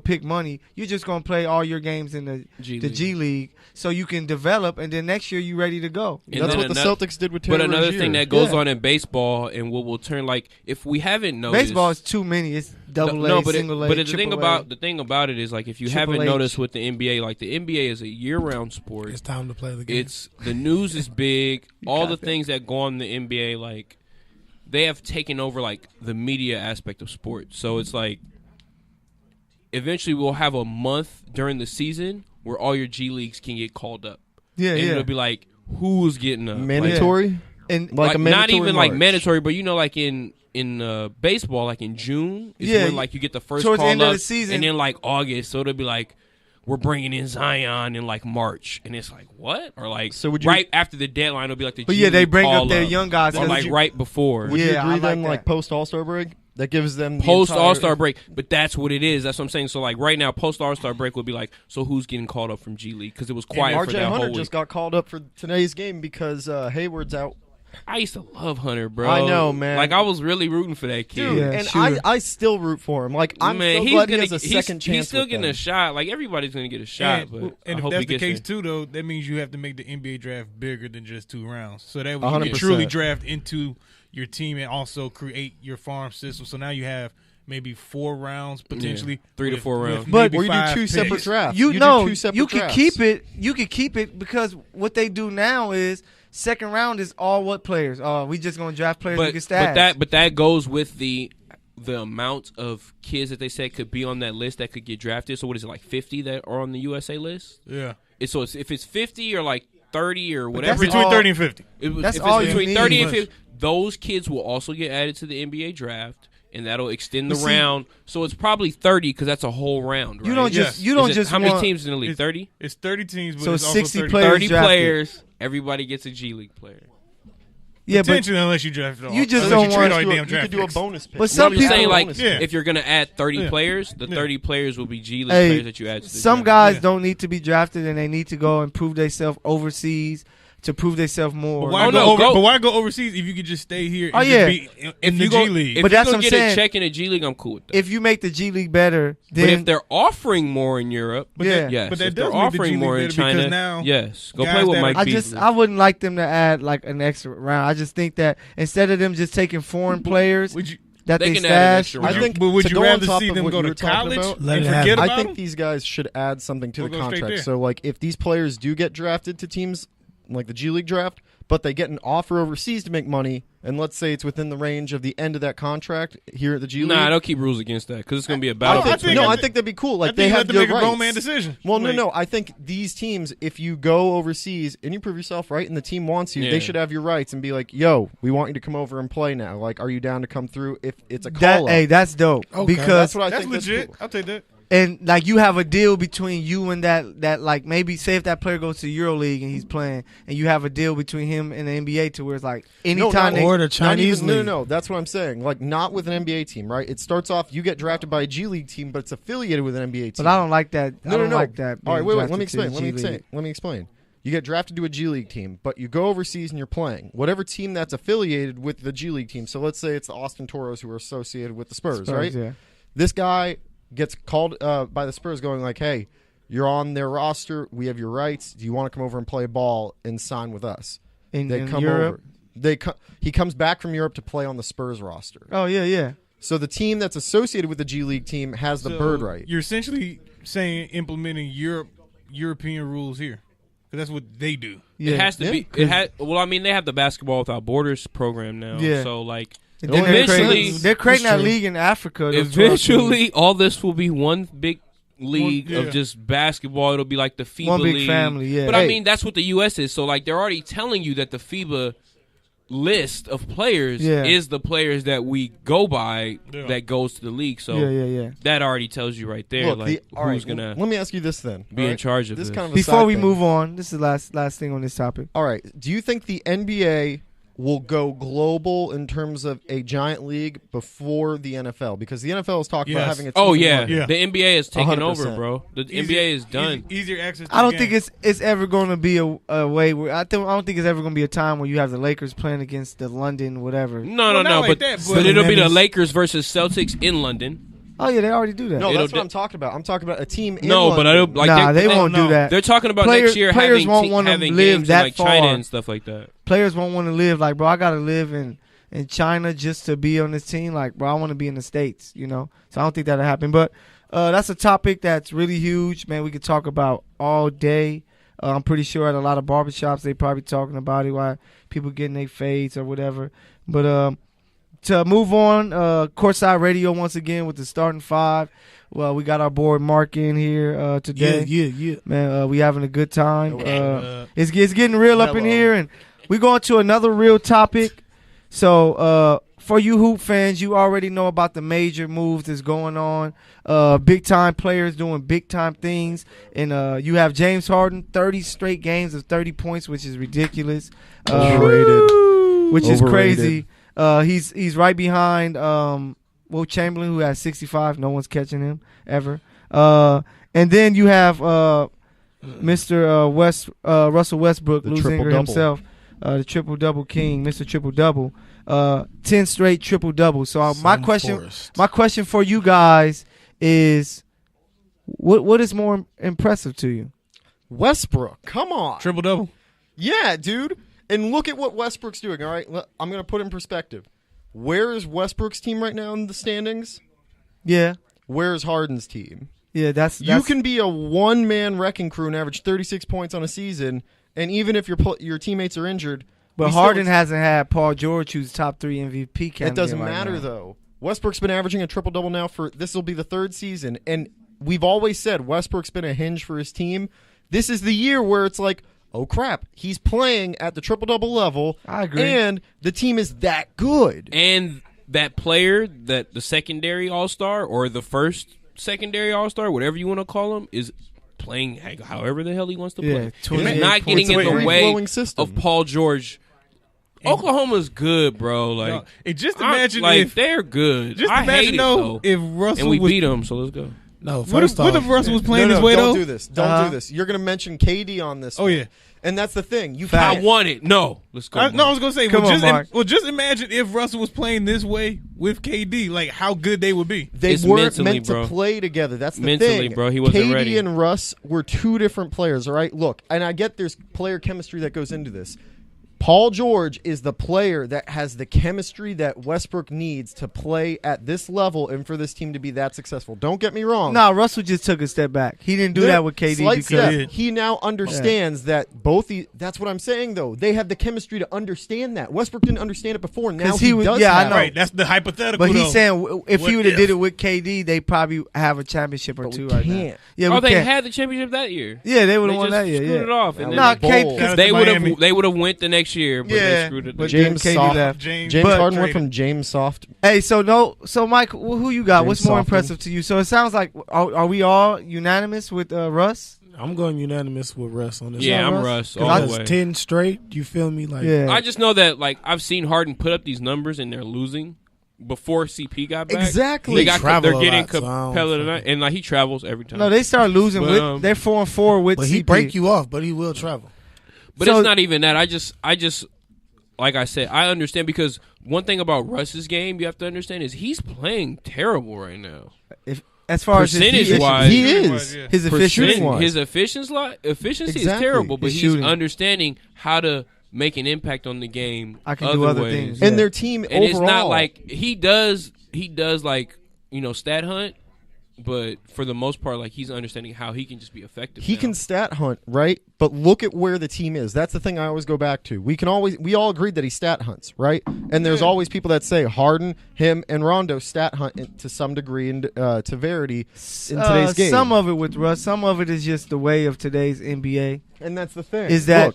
pick money. You're just gonna play all your games in the G League, so you can develop, and then next year you're ready to go. And that's what the Celtics did with Terry But another Rozier. thing that goes on in baseball, and what will turn if we haven't noticed, baseball is too many. It's double A, single A, but the thing about it is if you haven't noticed with the NBA, the NBA is a year-round sport. It's time to play the game. The news is big. All the things that go on in the NBA, they have taken over the media aspect of sports. So it's eventually we'll have a month during the season where all your G Leagues can get called up. Yeah, and it'll be who's getting up? Mandatory? And a mandatory not even March. mandatory, but in baseball, in June is when you get the first towards call the end up, of the season. and then August, so it'll be we're bringing in Zion in March, and it's what? Or so would you, right after the deadline, it'll be the but G they League bring call up their young guys, or right before. Would you agree I then post All-Star break? That gives them post All-Star break, but that's what it is. That's what I'm saying. So right now, post All-Star break would be so who's getting called up from G League because it was quiet for that RJ whole Hunter week. just got called up for today's game because Hayward's out. I used to love Hunter, bro. I know, man. I was really rooting for that kid. Dude, and I still root for him. I'm so glad he has a second chance. He's still getting a shot. Everybody's going to get a shot. And if that's the case, too, though, that means you have to make the NBA draft bigger than just 2 rounds. So that way you can truly draft into your team and also create your farm system. So now you have maybe 4 rounds, potentially 3 to 4 rounds. But or you do 2 separate drafts. You can keep it. You can keep it because what they do now is second round is all what players. We just gonna draft players we can stash. But that goes with the amount of kids that they said could be on that list that could get drafted. So what is it 50 that are on the USA list? Yeah. So if it's 50 or 30 or whatever, between 30 and 50. That's all you between need. 30 and 50. Those kids will also get added to the NBA draft. And that'll extend the round, so it's probably 30 because that's a whole round. Right? You don't just. How many teams in the league? 30. It's 30 teams, but so it's 60 also players. 30 players. Everybody gets a G League player. Yeah, potentially, unless you draft it all. You just don't want. You could do a bonus pick. But some people saying if you're gonna add 30 players, the 30 players will be G League players that you add. To the some draft. guys don't need to be drafted, and they need to go and prove themselves overseas. To prove themselves more. But why go overseas if you could just stay here and just be in the G League? If you're going to get a check in the G League, I'm cool with that. If you make the G League better, then... But if they're offering more in Europe, yes. But if they're offering more in China, now yes. Go play with Mike Beasley. I wouldn't like them to add an extra round. I just think that instead of them just taking foreign players... that they stash. I think. But would you rather see them go to college and forget about I think these guys should add something to the contract. So, if these players do get drafted to teams like the G League draft, but they get an offer overseas to make money, and let's say it's within the range of the end of that contract here at the G League. Nah, don't keep rules against that because it's going to be a battle. I think that'd be cool. They have to make rights. a grown man decision. Well, no. I think these teams, if you go overseas and you prove yourself right, and the team wants you, they should have your rights and be like, "Yo, we want you to come over and play now. Are you down to come through? If it's a call up, hey, that's dope. Okay. Because that's what I think. Legit. Cool. I'll take that. And you have a deal between you and that maybe say if that player goes to EuroLeague and he's playing, and you have a deal between him and the NBA to where it's anytime or the Chinese league. No, that's what I'm saying. Not with an NBA team, right? It starts off you get drafted by a G League team, but it's affiliated with an NBA team. But I don't like that. No. Like that. All right, wait. Let me explain. You get drafted to a G League team, but you go overseas and you're playing. Whatever team that's affiliated with the G League team. So let's say it's the Austin Toros who are associated with the Spurs, right? Yeah. This guy gets called by the Spurs going hey, you're on their roster. We have your rights. Do you want to come over and play ball and sign with us? They come Europe? over. He comes back from Europe to play on the Spurs roster. Oh, yeah. So the team that's associated with the G League team has the bird right. You're essentially saying implementing European rules here. Because that's what they do. Yeah. It has to be. They have the Basketball Without Borders program now. Yeah. So, eventually, they're creating that league in Africa. Eventually, all this will be one big league of just basketball. It'll be like the FIBA one big league. family, yeah. But that's what the U.S. is. So they're already telling you that the FIBA list of players is the players that we go by that goes to the league. So that already tells you right there. Look, who's gonna? Let me ask you this then. Be in charge of this. Kind of before we move on, this is the last thing on this topic. All right. Do you think the NBA will go global in terms of a giant league before the NFL? Because the NFL is talking about having its the NBA is taking 100%. over, bro. The NBA is done. Easier access to I don't think it's ever going to be a way where I don't think it's ever going to be a time where you have the Lakers playing against the London whatever. No, but it'll be the Lakers versus Celtics in London. Oh yeah, they already do that. No, that's what I'm talking about. I'm talking about a team. No, but I don't like. They won't do that. They're talking about players, next year players having won't want to live games that in like far. China and stuff like that. Players won't want to live like, bro, I gotta live in China just to be on this team. Like, bro, I want to be in the States, you know. So I don't think that'll happen. But that's a topic that's really huge, man. We could talk about all day. I'm pretty sure at a lot of barbershops they probably talking about it, why people getting their fades or whatever. But to move on, Courtside Radio once again with the starting five. Well, we got our boy Mark in here today. Yeah. Man, we having a good time. It's getting real up in here, and we going to another real topic. So for you hoop fans, you already know about the major moves that's going on. Big time players doing big time things, and you have James Harden, 30 straight games of 30 points, which is ridiculous. Overrated. Which is crazy. He's right behind Will Chamberlain, who has 65. No one's catching him ever. And then you have Mr. Russell Westbrook, losing himself, the triple-double king, Mr. Triple-Double. 10 straight triple-double. So my question for you guys is, what is more impressive to you? Westbrook, come on. Triple-double. Yeah, dude. And look at what Westbrook's doing, all right? I'm going to put it in perspective. Where is Westbrook's team right now in the standings? Yeah. Where is Harden's team? Yeah, that's you can be a one-man wrecking crew and average 36 points on a season, and even if your teammates are injured. But Harden hasn't had Paul George, who's top 3 MVP candidate. It doesn't matter, though. Westbrook's been averaging a triple-double now this will be the 3rd season, and we've always said Westbrook's been a hinge for his team. This is the year where it's like, oh, crap, he's playing at the triple-double level. I agree. And the team is that good. And that player, the secondary all-star or the first secondary all-star, whatever you want to call him, is playing however the hell he wants to play. He's not getting in the way of Paul George. Oklahoma's good, bro. Like, just imagine if they're good. Just imagine if Russell and we beat them. So let's go. No, first off, what if Russell was playing this way, don't though? do this. Don't do this. You're going to mention KD on this. Oh, yeah. And that's the thing. I want it. No. Let's go. I was going to say, Mark. just imagine if Russell was playing this way with KD, like how good they would be. They weren't meant to play together. That's the thing. Bro, he wasn't ready. KD and Russ were 2 different players, all right? Look, and I get there's player chemistry that goes into this. Paul George is the player that has the chemistry that Westbrook needs to play at this level and for this team to be that successful. Don't get me wrong. No, Russell just took a step back. He didn't do that with KD because he now understands that that's what I'm saying, though. They have the chemistry to understand that. Westbrook didn't understand it before. Now he does. Yeah, I know. Right, that's the hypothetical. But he's saying if he would have did it with KD, they probably have a championship or 2 right now. Yeah, they had the championship that year. Yeah, they would have won that year. Screwed it off. And they would have went the next year, but they screwed it. But James Harden went from James Soft. Hey, so Mike, who you got? What's more impressive to you? So it sounds like are we all unanimous with Russ? I'm going unanimous with Russ on this. Yeah, I'm Russ all the way. 10 straight. You feel me? Like, yeah. I just know that I've seen Harden put up these numbers and they're losing. Before CP got back, exactly. They're getting Capella tonight, and he travels every time. No, they start losing. They're 4-4 with but CP. He break you off, but he will travel. But it's not even that. I just like I said, I understand because one thing about Russ's game you have to understand is he's playing terrible right now. As far as percentage-wise, he is. His efficiency, his efficiency is terrible, but he's understanding how to make an impact on the game. I can do other things, and their team and overall. It's not like he does like stat hunt, but for the most part, he's understanding how he can just be effective. He can stat hunt, right? But look at where the team is. That's the thing I always go back to. We all agreed that he stat hunts, right? And there's always people that say Harden, him, and Rondo stat hunt to some degree and severity in today's game. Some of it with Russ, some of it is just the way of today's NBA. And that's the thing. Is that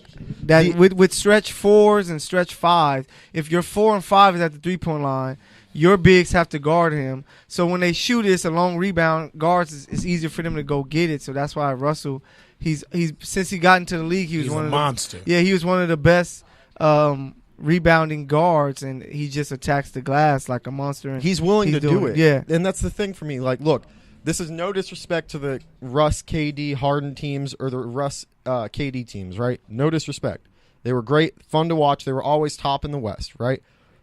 with stretch 4s and stretch 5s, if your 4 and 5 is at the 3-point line, your bigs have to guard him. So when they shoot it's a long rebound, guards it's easier for them to go get it. So that's why Russell, he's since he got into the league, he's one of monster. He was one of the best rebounding guards, and he just attacks the glass like a monster. And he's willing to do it. Yeah, and that's the thing for me. Look, this is no disrespect to the Russ, KD, Harden teams or the Russ, KD teams, right? No disrespect. They were great, fun to watch. They were always top in the West, right?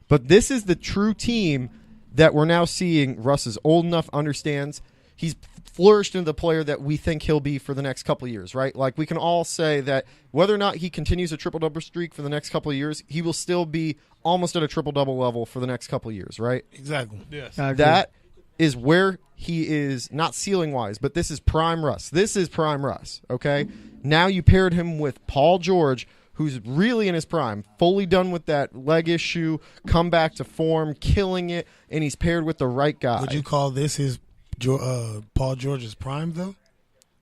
But this is the true team that we're now seeing Russ is old enough, understands. He's flourished into the player that we think he'll be for the next couple of years, right? Like, we can all say that whether or not he continues a triple-double streak for the next couple of years, he will still be almost at a triple-double level for the next couple of years, right? Exactly. Yes. That is where he is, not ceiling-wise, but this is prime Russ. This is prime Russ, okay? Now you paired him with Paul George, who's really in his prime, fully done with that leg issue, come back to form, killing it, and he's paired with the right guy. Would you call this his Paul George's prime, though?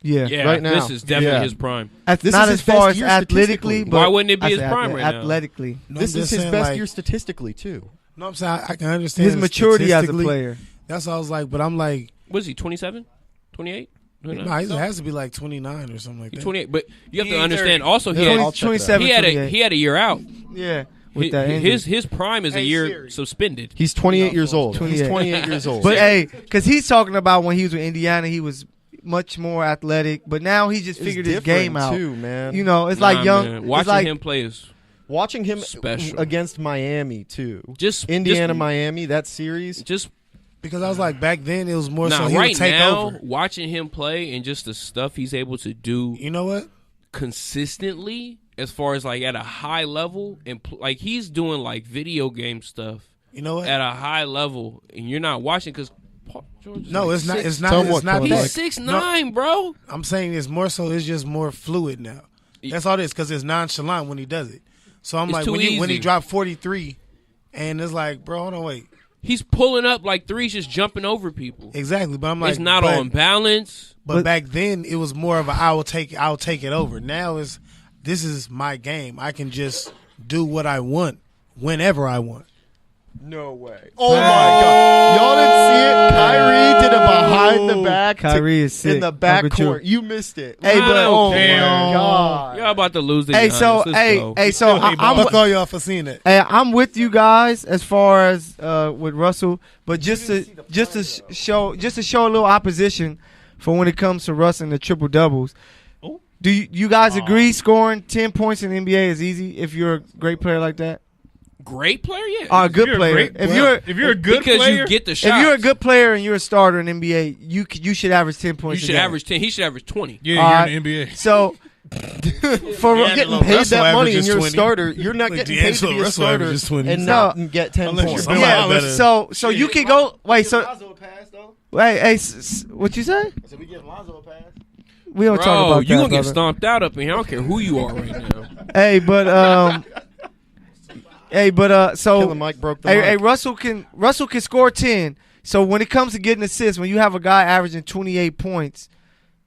Yeah, right now. This is definitely his prime. This not is as his far best as year athletically, but why wouldn't it be his prime right now? Athletically. No, this is his saying, best like, year statistically, too. No, I'm saying I can understand his maturity as a player. That's what I was like, but I'm like, what is he, 27? 28? no, he has to be like 29 or something like that. 28, but you have He to ain't understand 30. also he Yeah, had, I'll check it out. 27, he had a year out. Yeah, with that injury. His prime is a year suspended. He's 28 years old. 28. He's 28 years old. But hey, because he's talking about when he was with Indiana, he was much more athletic. But now he just It's figured his different, game out. too, man. You know, it's Nah, like young. man. It's Watching like, him play is Watching him special. against Miami, too. Just Indiana, Miami, that series. Just Because I was like, back then it was more so he right would take now, over. watching him play and just the stuff he's able to do You know what? consistently, as far as like at a high level, and like he's doing like video game stuff You know what? at a high level, and you're not watching because Paul George is No, like it's not. six- It's not. somewhat It's not close. that. He's 6'9", No, bro. I'm saying it's more so. It's just more fluid now. That's all it is because it's nonchalant when he does it. So I'm It's like, too when he easy. dropped 43, and it's like, bro, hold on, wait. He's pulling up like threes, just jumping over people. Exactly, but I'm like, It's not but, on balance. But back then it was more of a I'll take it over. Now this is my game. I can just do what I want whenever I want. No way. Oh, my God. Y'all didn't see it? Kyrie did a behind the back. Kyrie is sick. In the back Uncle court. Drew. You missed it. Hey, but Oh, my damn. God. Y'all about to lose the Hey, Giants. so Let's go. Fuck all y'all for seeing it. Hey, I'm with you guys as far as with Russell, but just to show a little opposition for when it comes to Russ and the triple doubles. Do you guys agree scoring 10 points in the NBA is easy if you're a great player like that? Great player, yeah. Or a good you're a player. great player. If you're a good because player, you get the shots. If you're a good player and you're a starter in NBA, you should average 10 you points. should a game. average 10. He should average 20. yeah, All you're in the NBA. So For Yeah, getting D'Angelo paid Russell that money and averages you're a 20. starter, you're not Like getting paid to D'Angelo be a Russell starter averages 20. and No. not get 10 Unless points. you're yeah, better. so you can go. Wait, so hey, what you say? So we give Lonzo a pass? We don't talk Bro, about you that, gonna get brother. stomped out up in here. I don't care who you are right now. Hey, but so Killer Mike broke the hey, mic. Russell can score 10. So when it comes to getting assists, when you have a guy averaging 28 points,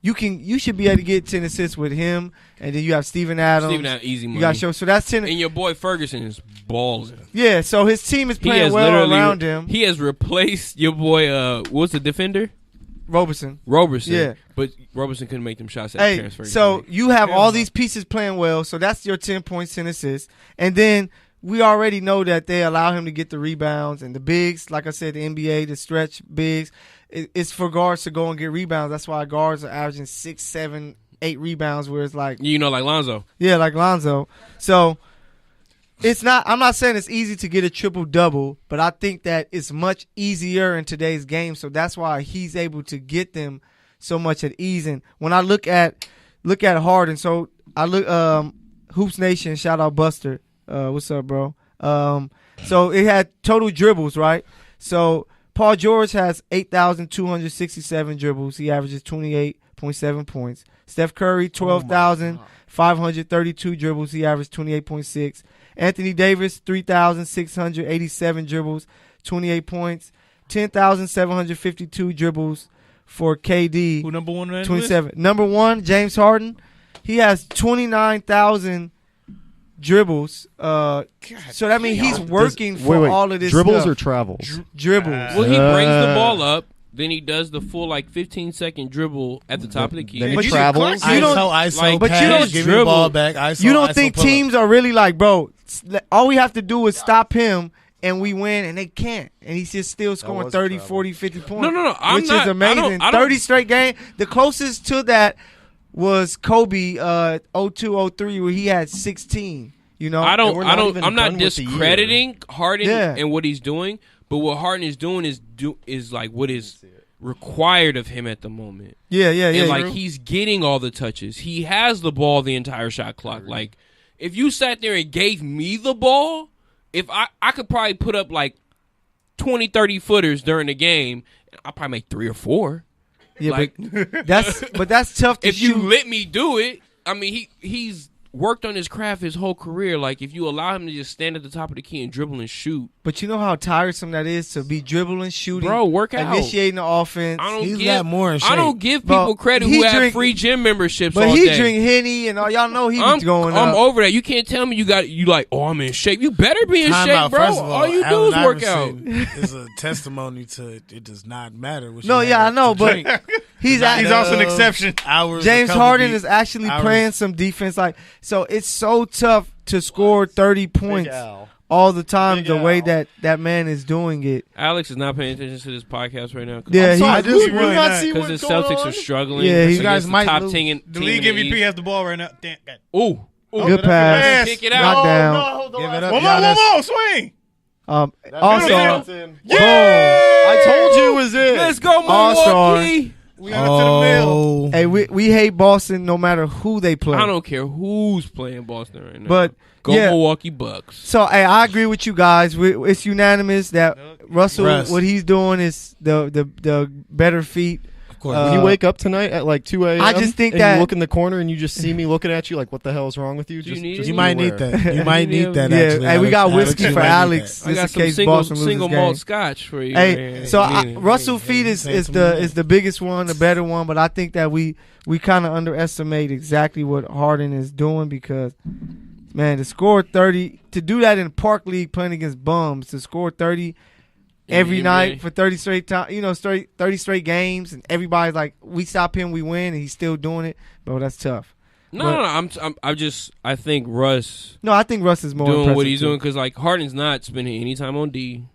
you should be able to get 10 assists with him, and then you have Steven Adams. Steven Adams, easy money. You got to show. So that's 10. And your boy Ferguson is balling. Yeah. So his team is He playing has well literally around him. He has replaced your boy. What's the defender? Roberson. Roberson. But Roberson couldn't make them shots at Hey, Terrence Ferguson. so you have all these pieces playing well. So that's your 10 points, 10 assists, and then we already know that they allow him to get the rebounds and the bigs. Like I said, the NBA, the stretch bigs, it's for guards to go and get rebounds. That's why guards are averaging 6, 7, 8 rebounds. Where it's like, like Lonzo. yeah, like Lonzo. So it's not. I'm not saying it's easy to get a triple double, but I think that it's much easier in today's game. So that's why he's able to get them so much at ease. And when I look at Harden, so I look Hoops Nation, shout out Buster. What's up, bro? So it had total dribbles, right? So Paul George has 8,267 dribbles. He averages 28.7 points. Steph Curry, 12,532 dribbles. He averaged 28.6. Anthony Davis, 3,687 dribbles, 28 points. 10,752 dribbles for KD. Who number one on that 27. Number one, James Harden. He has 29,000 dribbles. So that means he's working for all of this dribbles stuff. or travels? Dribbles. Well, he brings the ball up. Then he does the full 15-second dribble at the top of the key. Then he But you- travels. you don't- ISO, but you pass, don't give me the ball dribble. back. ISO, You don't ISO think pull up. teams are really like, bro, all we have to do is stop him and we win, and they can't. And he's just still scoring was 30, travel. 40, 50 points. No, I'm which not- is amazing. I don't- 30 straight game. The closest to that was Kobe 02-03 where he had 16. You know, I'm not discrediting Harden and what he's doing, but what Harden is doing is like what is required of him at the moment. Yeah. And like he's getting all the touches. He has the ball the entire shot clock. Like if you sat there and gave me the ball, if I could probably put up like 20, 30 footers during the game, I'll probably make 3 or 4. Yeah, like, but that's tough to if shoot. you let me do it, I mean he's worked on his craft his whole career. Like if you allow him to just stand at the top of the key and dribble and shoot. But you know how tiresome that is to be dribbling, shooting, bro. Work out, initiating the offense. He's got more in shape. I don't give people credit who have free gym memberships. But all he day. drink Henny and all y'all know he be going up. I'm over that. You can't tell me you like. Oh, I'm in shape. You better be in shape, bro. All you do is work out. Is a testimony to it does not matter. No, yeah, I know, but he's also an exception. James Harden is actually playing some defense. Like so, it's so tough to score 30 points all the time. The way that man is doing it. Alex is not paying attention to this podcast right now. Yeah, because the Celtics are struggling. Yeah, you guys might top lose. The league MVP has the ball right now. Damn. Ooh, good pass. Kick it out. Knock down. Give it up. One more, swing. Also, boom! I told you it was it. Let's go, Milwaukee. We got it to the mill. Hey, we hate Boston no matter who they play. I don't care who's playing Boston right now. But go Milwaukee Bucks. So hey, I agree with you guys. It's unanimous that Russ, what he's doing is the better feat. Of course. When you wake up tonight at like 2 a.m. I just think and that you look in the corner and you just see me looking at you like, what the hell is wrong with you? You might need that. You might need that. Yeah, actually. hey, we got whiskey for Alex. I got just some in single malt scotch for you. Hey, so Russell feat is the biggest one, the better one, but I think that we kind of underestimate exactly what Harden is doing because, man, to score 30, to do that in Park League playing against bums, to score 30 every night for 30 straight time, 30 straight games, and everybody's like, we stop him, we win, and he's still doing it. Bro, that's tough. No, I think Russ. No, I think Russ is more doing what he's too. doing because like Harden's not spending any time on D.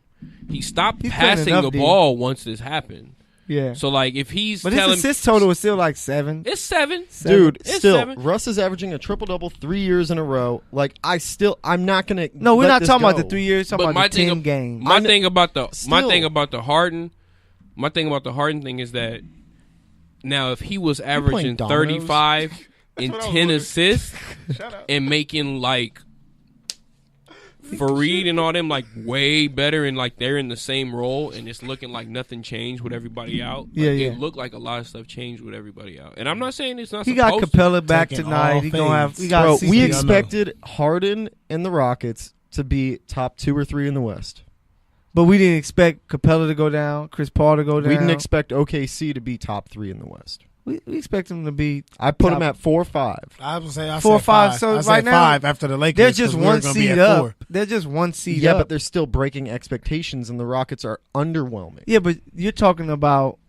He stopped He's passing the ball once this happened. Yeah. So like if he's but his assist total is still like 7. It's 7. Dude, it's still 7. Russ is averaging a triple-double 3 years in a row. Like I'm not gonna. No, we're not talking go. about the 3 years. Talking about the 10 games. My thing about the Harden thing is that now if he was averaging 35 and 10 assists and making like Fareed and all them like way better and like they're in the same role and it's looking like nothing changed with everybody out. It looked like a lot of stuff changed with everybody out. And I'm not saying it's not. He got Capella back tonight. He gonna have. We expected Harden and the Rockets to be top 2 or 3 in the West, but we didn't expect Capella to go down, Chris Paul to go down. We didn't expect OKC to be top 3 in the West. We expect them to be. I put them at 4 or 5. I would say 4 or 5. So right now 5 after the Lakers. They're just one seed up. They're just one seed up. Yeah, but they're still breaking expectations, and the Rockets are underwhelming. Yeah, but you're talking about.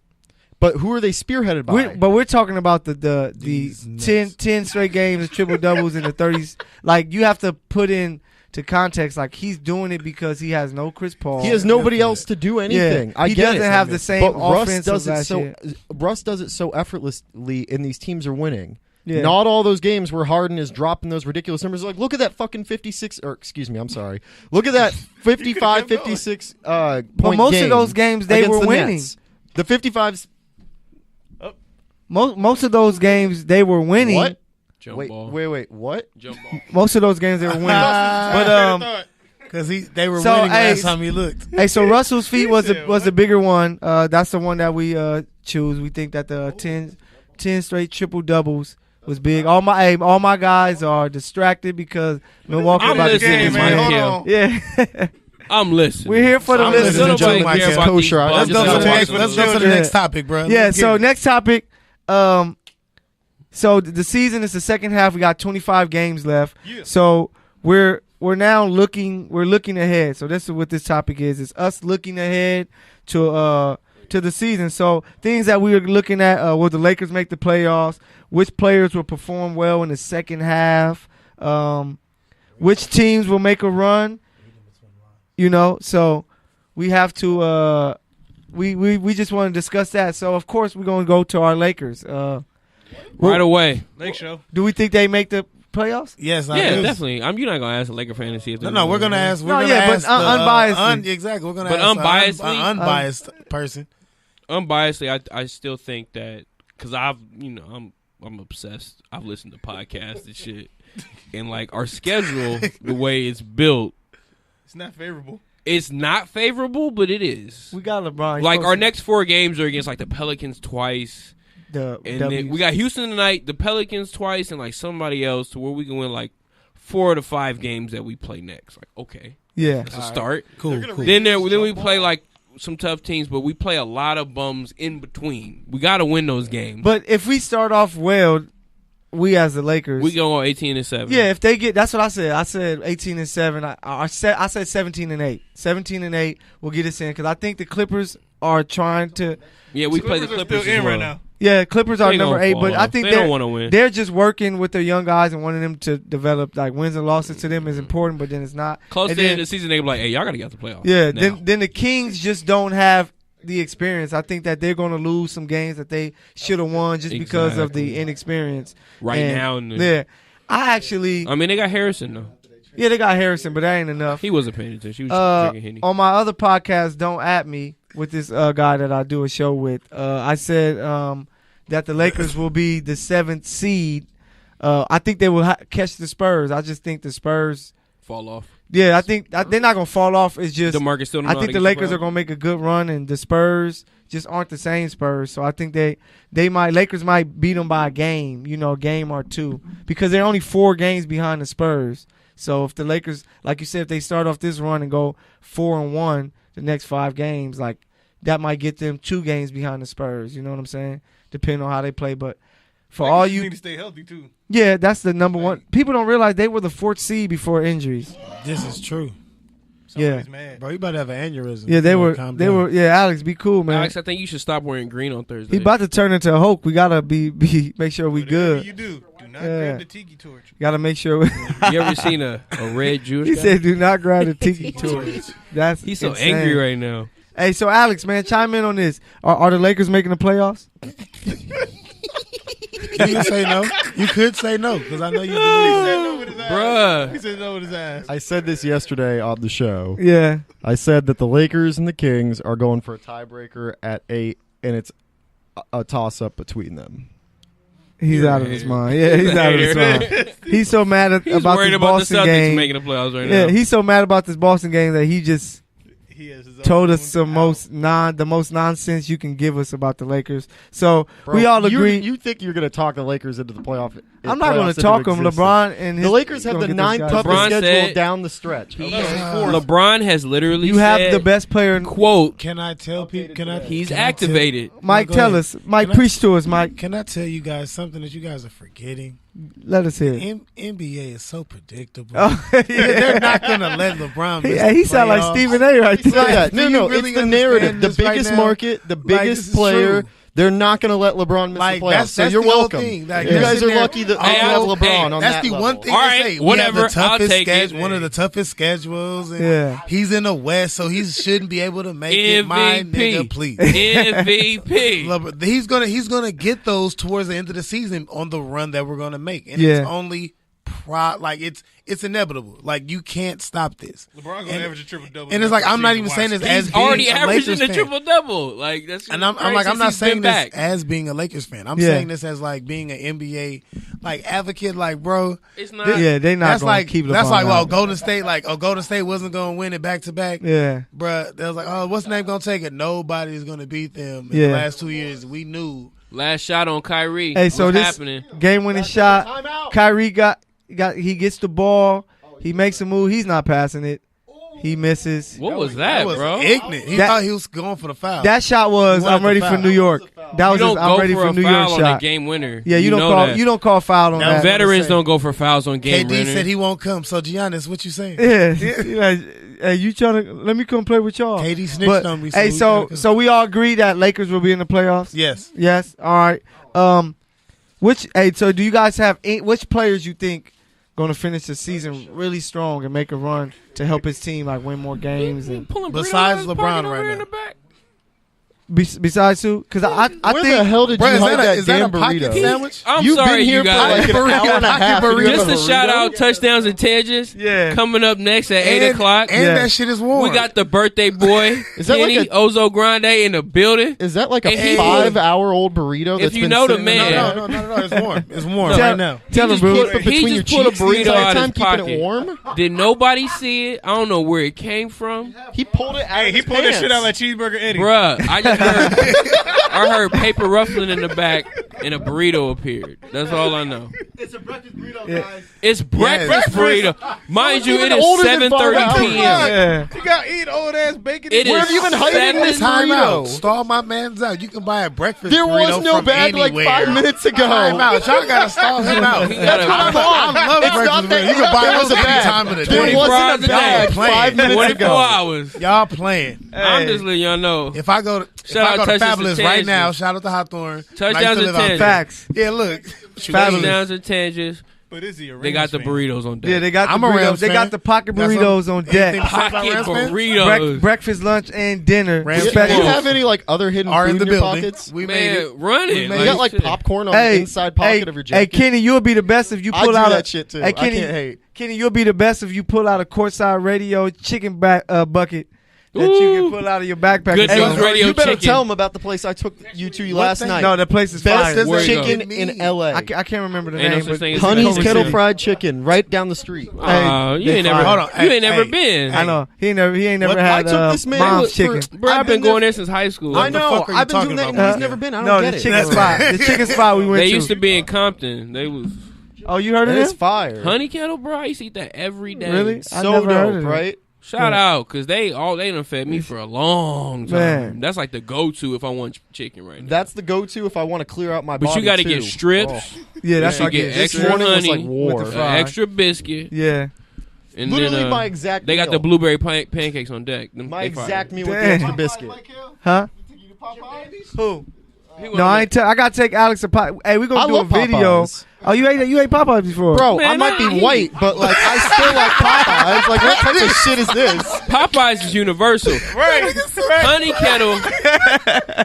But who are they spearheaded by? We're talking about the 10 straight games, triple doubles in the 30s. Like you have to put in to context, like he's doing it because he has no Chris Paul. He has nobody else to do anything. Yeah, he doesn't have the same offense. Russ does it so effortlessly, and these teams are winning. Yeah. Not all those games where Harden is dropping those ridiculous numbers. Like, look at that fucking 56, or excuse me, I'm sorry. Look at that 55, 56 point But most game of those games they were winning. Nets. The 55s. Most of those games they were winning. What? Wait, what? Jump ball. Most of those games they were winning. But because they were winning last time he looked. Hey, so Russell's feat was the bigger one. That's the one that we choose. We think that the 10 straight triple doubles was big. All my guys are distracted because Milwaukee about to get this man. win. Hold on. Yeah. I'm listening. We're here for the listeners. Let's go to the next topic, bro. Yeah. So next topic. So the season is the second half. We got 25 games left. Yeah. So we're now looking ahead. So this is what this topic is. It's us looking ahead to the season. So things that we are looking at: will the Lakers make the playoffs? Which players will perform well in the second half? Which teams will make a run? So we have to. We just want to discuss that. So of course we're gonna go to our Lakers. Right away. Lake Show. Do we think they make the playoffs? Yes, I do. Definitely. You're not gonna ask a Laker fan to see if no. We're gonna ask. Unbiased. Exactly. We're gonna ask an unbiased person. Unbiasedly, I still think that because I'm obsessed. I've listened to podcasts and shit, and like our schedule, the way it's built, it's not favorable. It's not favorable, but it is. We got LeBron. Like our next 4 games are against like the Pelicans twice. Then we got Houston tonight, the Pelicans twice, and like somebody else to where we can win like 4 of the 5 games that we play next. Like, okay. Yeah. That's a start. Cool. Then we play like some tough teams, but we play a lot of bums in between. We got to win those games. But if we start off well, we as the Lakers, we go on 18-7. Yeah, if they get, that's what I said. I said 18-7. I said 17-8. 17-8 will get us in because I think the Clippers are trying to. Yeah, we play the Clippers still in right now. Yeah, Clippers are number 8, but I think they don't want to win. They're just working with their young guys and wanting them to develop. Like wins and losses to them is important, but then it's not. Close to the end of the season, they be like, "Hey, y'all got to get out the playoffs." Yeah, then the Kings just don't have the experience. I think that they're going to lose some games that they should have won just because of the inexperience. Now. Yeah, they got Harrison though. Yeah, they got Harrison, but that ain't enough. He wasn't paying attention. He was drinking Henny. On my other podcast, Don't At Me, with this guy that I do a show with, I said that the Lakers will be the 7th seed. I think they will catch the Spurs. I just think the Spurs fall off. Yeah, I think they're not gonna fall off. It's just DeMarcus still. I think the Lakers are gonna make a good run, and the Spurs just aren't the same Spurs. So I think Lakers might beat them by a game, a game or 2, because they're only 4 games behind the Spurs. So if the Lakers, like you said, if they start off this run and go 4-1 the next 5 games, like that might get them 2 games behind the Spurs. You know what I'm saying? Depending on how they play, but. For all you need to stay healthy too. Yeah, that's the number one. People don't realize they were the 4th seed before injuries. This is true. Somebody's mad. Bro, you about to have an aneurysm. Yeah, they were. Yeah, Alex, be cool, man. Alex, I think you should stop wearing green on Thursday. He about to turn into a Hulk. We gotta make sure we good. You do not grab the tiki torch. Gotta make sure. You ever seen a red Jewish guy? He said, "Do not grab the tiki torch." He's so insane. angry right now. Hey, so Alex, man, chime in on this. Are the Lakers making the playoffs? You can say no. You could say no because I know you believe that. Bruh. He said no with his ass. I said this yesterday on the show. Yeah. I said that the Lakers and the Kings are going for a tiebreaker at 8, and it's a toss-up between them. He's out of his mind. Yeah, he's out of his mind. He's so mad about this Boston game. Making the playoffs right now. Yeah, he's so mad about this Boston game that he just told us the most nonsense you can give us about the Lakers. So Bro, we all agree. You think you're going to talk the Lakers into the playoff? I'm not going to talk them. LeBron and the Lakers have the 9th toughest schedule down the stretch. LeBron has literally you have the best player. Quote. Can I tell people? He's activated. Mike, tell us. Mike, preach to us, Mike. Can I tell you guys something that you guys are forgetting? Let us hear it. NBA is so predictable. Oh, yeah. They're not going to let LeBron miss he sound like Stephen A. right there. No, it's the narrative. The biggest market, the biggest player. True. They're not going to let LeBron miss the playoffs. So you're welcome. You guys are lucky that they have LeBron on that That's the level. one thing All they right, say. whatever. I'll take it. One of the toughest schedules. And he's in the West, so he shouldn't be able to make it. My nigga, please. MVP. He's gonna get those towards the end of the season on the run that we're gonna make, and it's only it's inevitable. Like you can't stop this. LeBron gonna average a triple double, and it's like I'm not even saying this as being already a averaging Lakers a triple double. Like that's and I'm not saying this as being a Lakers fan. I'm saying this as like being an NBA advocate. Like bro, it's not. They not. That's keep. That's like Golden State wasn't gonna win it back to back. Yeah, bro. They was like, oh, what's the name gonna take it? Nobody's gonna beat them in the last 2 years. We knew. Last shot on Kyrie. Hey, so this happening? Game-winning shot. Kyrie he gets the ball. He makes a move. He's not passing it. He misses. What was that, bro? Ignorant. He thought he was going for the foul. That shot was I'm ready for New York. That was I'm ready for New York shot. On a game winner. Yeah, you don't call foul on that. Veterans don't go for fouls on game winner. KD said he won't come. So Giannis, what you saying? Yeah. Hey, you trying to let me come play with y'all? KD snitched on me. Hey, so we all agree that Lakers will be in the playoffs? Yes. Yes. All right. So do you guys have which players you think going to finish the season really strong and make a run to help his team win more games? And besides LeBron right now. Besides Sue, because I think where the hell did you hide that damn burrito? Sandwich? You've sorry, been here you for guys. like an hour and a half. just to shout out touchdowns and tangents. Yeah. Coming up next at 8 o'clock. And that shit is warm. We got the birthday boy, Is that Kenny like Ozo Grande in the building. Is that like a And 5-hour-old burrito? If That's you been know the sitting in man. No, it's warm. It's warm No. right now. Tell him, just bro. put- But He between just your put a cheeks the burrito entire out his time, keeping pocket. it warm. Did nobody see it? I don't know where it came from. He pulled it out. Hey, of he his pulled that pants. shit out like Cheeseburger Eddie. Bruh, I just heard, I heard paper ruffling in the back and a burrito appeared. That's all I know. It's a breakfast burrito, guys. It's breakfast burrito. Mind you, it is older than 7:30 5 p.m. Yeah. You got to eat old ass bacon. It Where is have you been hiding this 7 Time out. burrito? Stall my man's out. You can buy a breakfast There burrito was no from bag anywhere. like 5 minutes ago. Time out. Y'all gotta stall him out. He gotta- I love It's breakfast not that burritos. You can buy there was those a any bag. time of the There day. Twenty wasn't fries a a bag day. 5 minutes 24 ago. hours. Y'all playing. I'm just letting y'all know. If I go to Shout out Touchdowns Fabulous and right now, Tangents. shout out to Hawthorne. Touchdowns and Tangents. Facts. Yeah, look. Touchdowns and tangents. But is he a They got the Rams fan? burritos on deck. Yeah, they got I'm the a burritos. Rams They fan. got the pocket Got some- burritos on deck. anything- Pocket Rams fan? burritos. Breakfast, lunch, and dinner. Rams Do fan. you Special. have any like other hidden Are food in the in your building. pockets? We made Man, it. run it. You got like shit. popcorn on the inside pocket of your Hey, jacket. Kenny, you'll be the best if you I pull do out that a shit too. Hey, Kenny, I can't hate. Kenny, you'll be the best if you pull out a Courtside Radio chicken bucket that you Ooh. can pull out of your backpack. Good and news go. radio you better chicken. tell him about the place I took you to last thing? night. No, the place is Best fire. Where you chicken go? in L.A. I can't remember the Ain't no name, such but thing as Honey's Culver Kettle City. Fried Chicken right down the street. You they ain't never. fire. Hold on. You ain't never Hey, been. I know he ain't never What? had I took this man mom's for- chicken. Bro, I've I've been been going there since high school. I know. fuck are you I've been talking doing that, and about? he's never been. I don't No, get the it. chicken spot. The chicken spot we went They to. used to be in Compton. They was Oh, you heard of And it's it? fire. Honey Kettle, bro. I used to eat that every day. Really? I So never heard dope, of it. right? Shout out, cause they done fed me for a long time. Man. That's like the go-to if I want chicken right now. That's the go-to if I want to clear out my But body you got to too. get strips, Oh. Yeah, that's you what I get get. This extra morning was honey, like war. with the an fries. extra biscuit, Yeah. and Literally then my exact they got meal. the blueberry pancakes on deck. My exact meal with the Damn. extra biscuit. Huh? Who? He No, I ain't. I gotta take Alex a pot. Hey, we I gonna do a love video. Popeyes. Oh, you ate Popeyes before, Bro, Man, I might nah, be white, but like I still like Popeyes. Like what type of shit is this? Popeyes is universal. Right.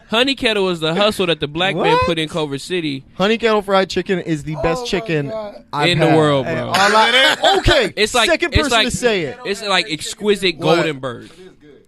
Honey Kettle is the hustle that the black man What? put in Culver City Honey Kettle Fried Chicken is the best chicken I've in had. the world, Hey, bro. all I, Okay, It's like second it's person like, to say it. It's like exquisite golden bird.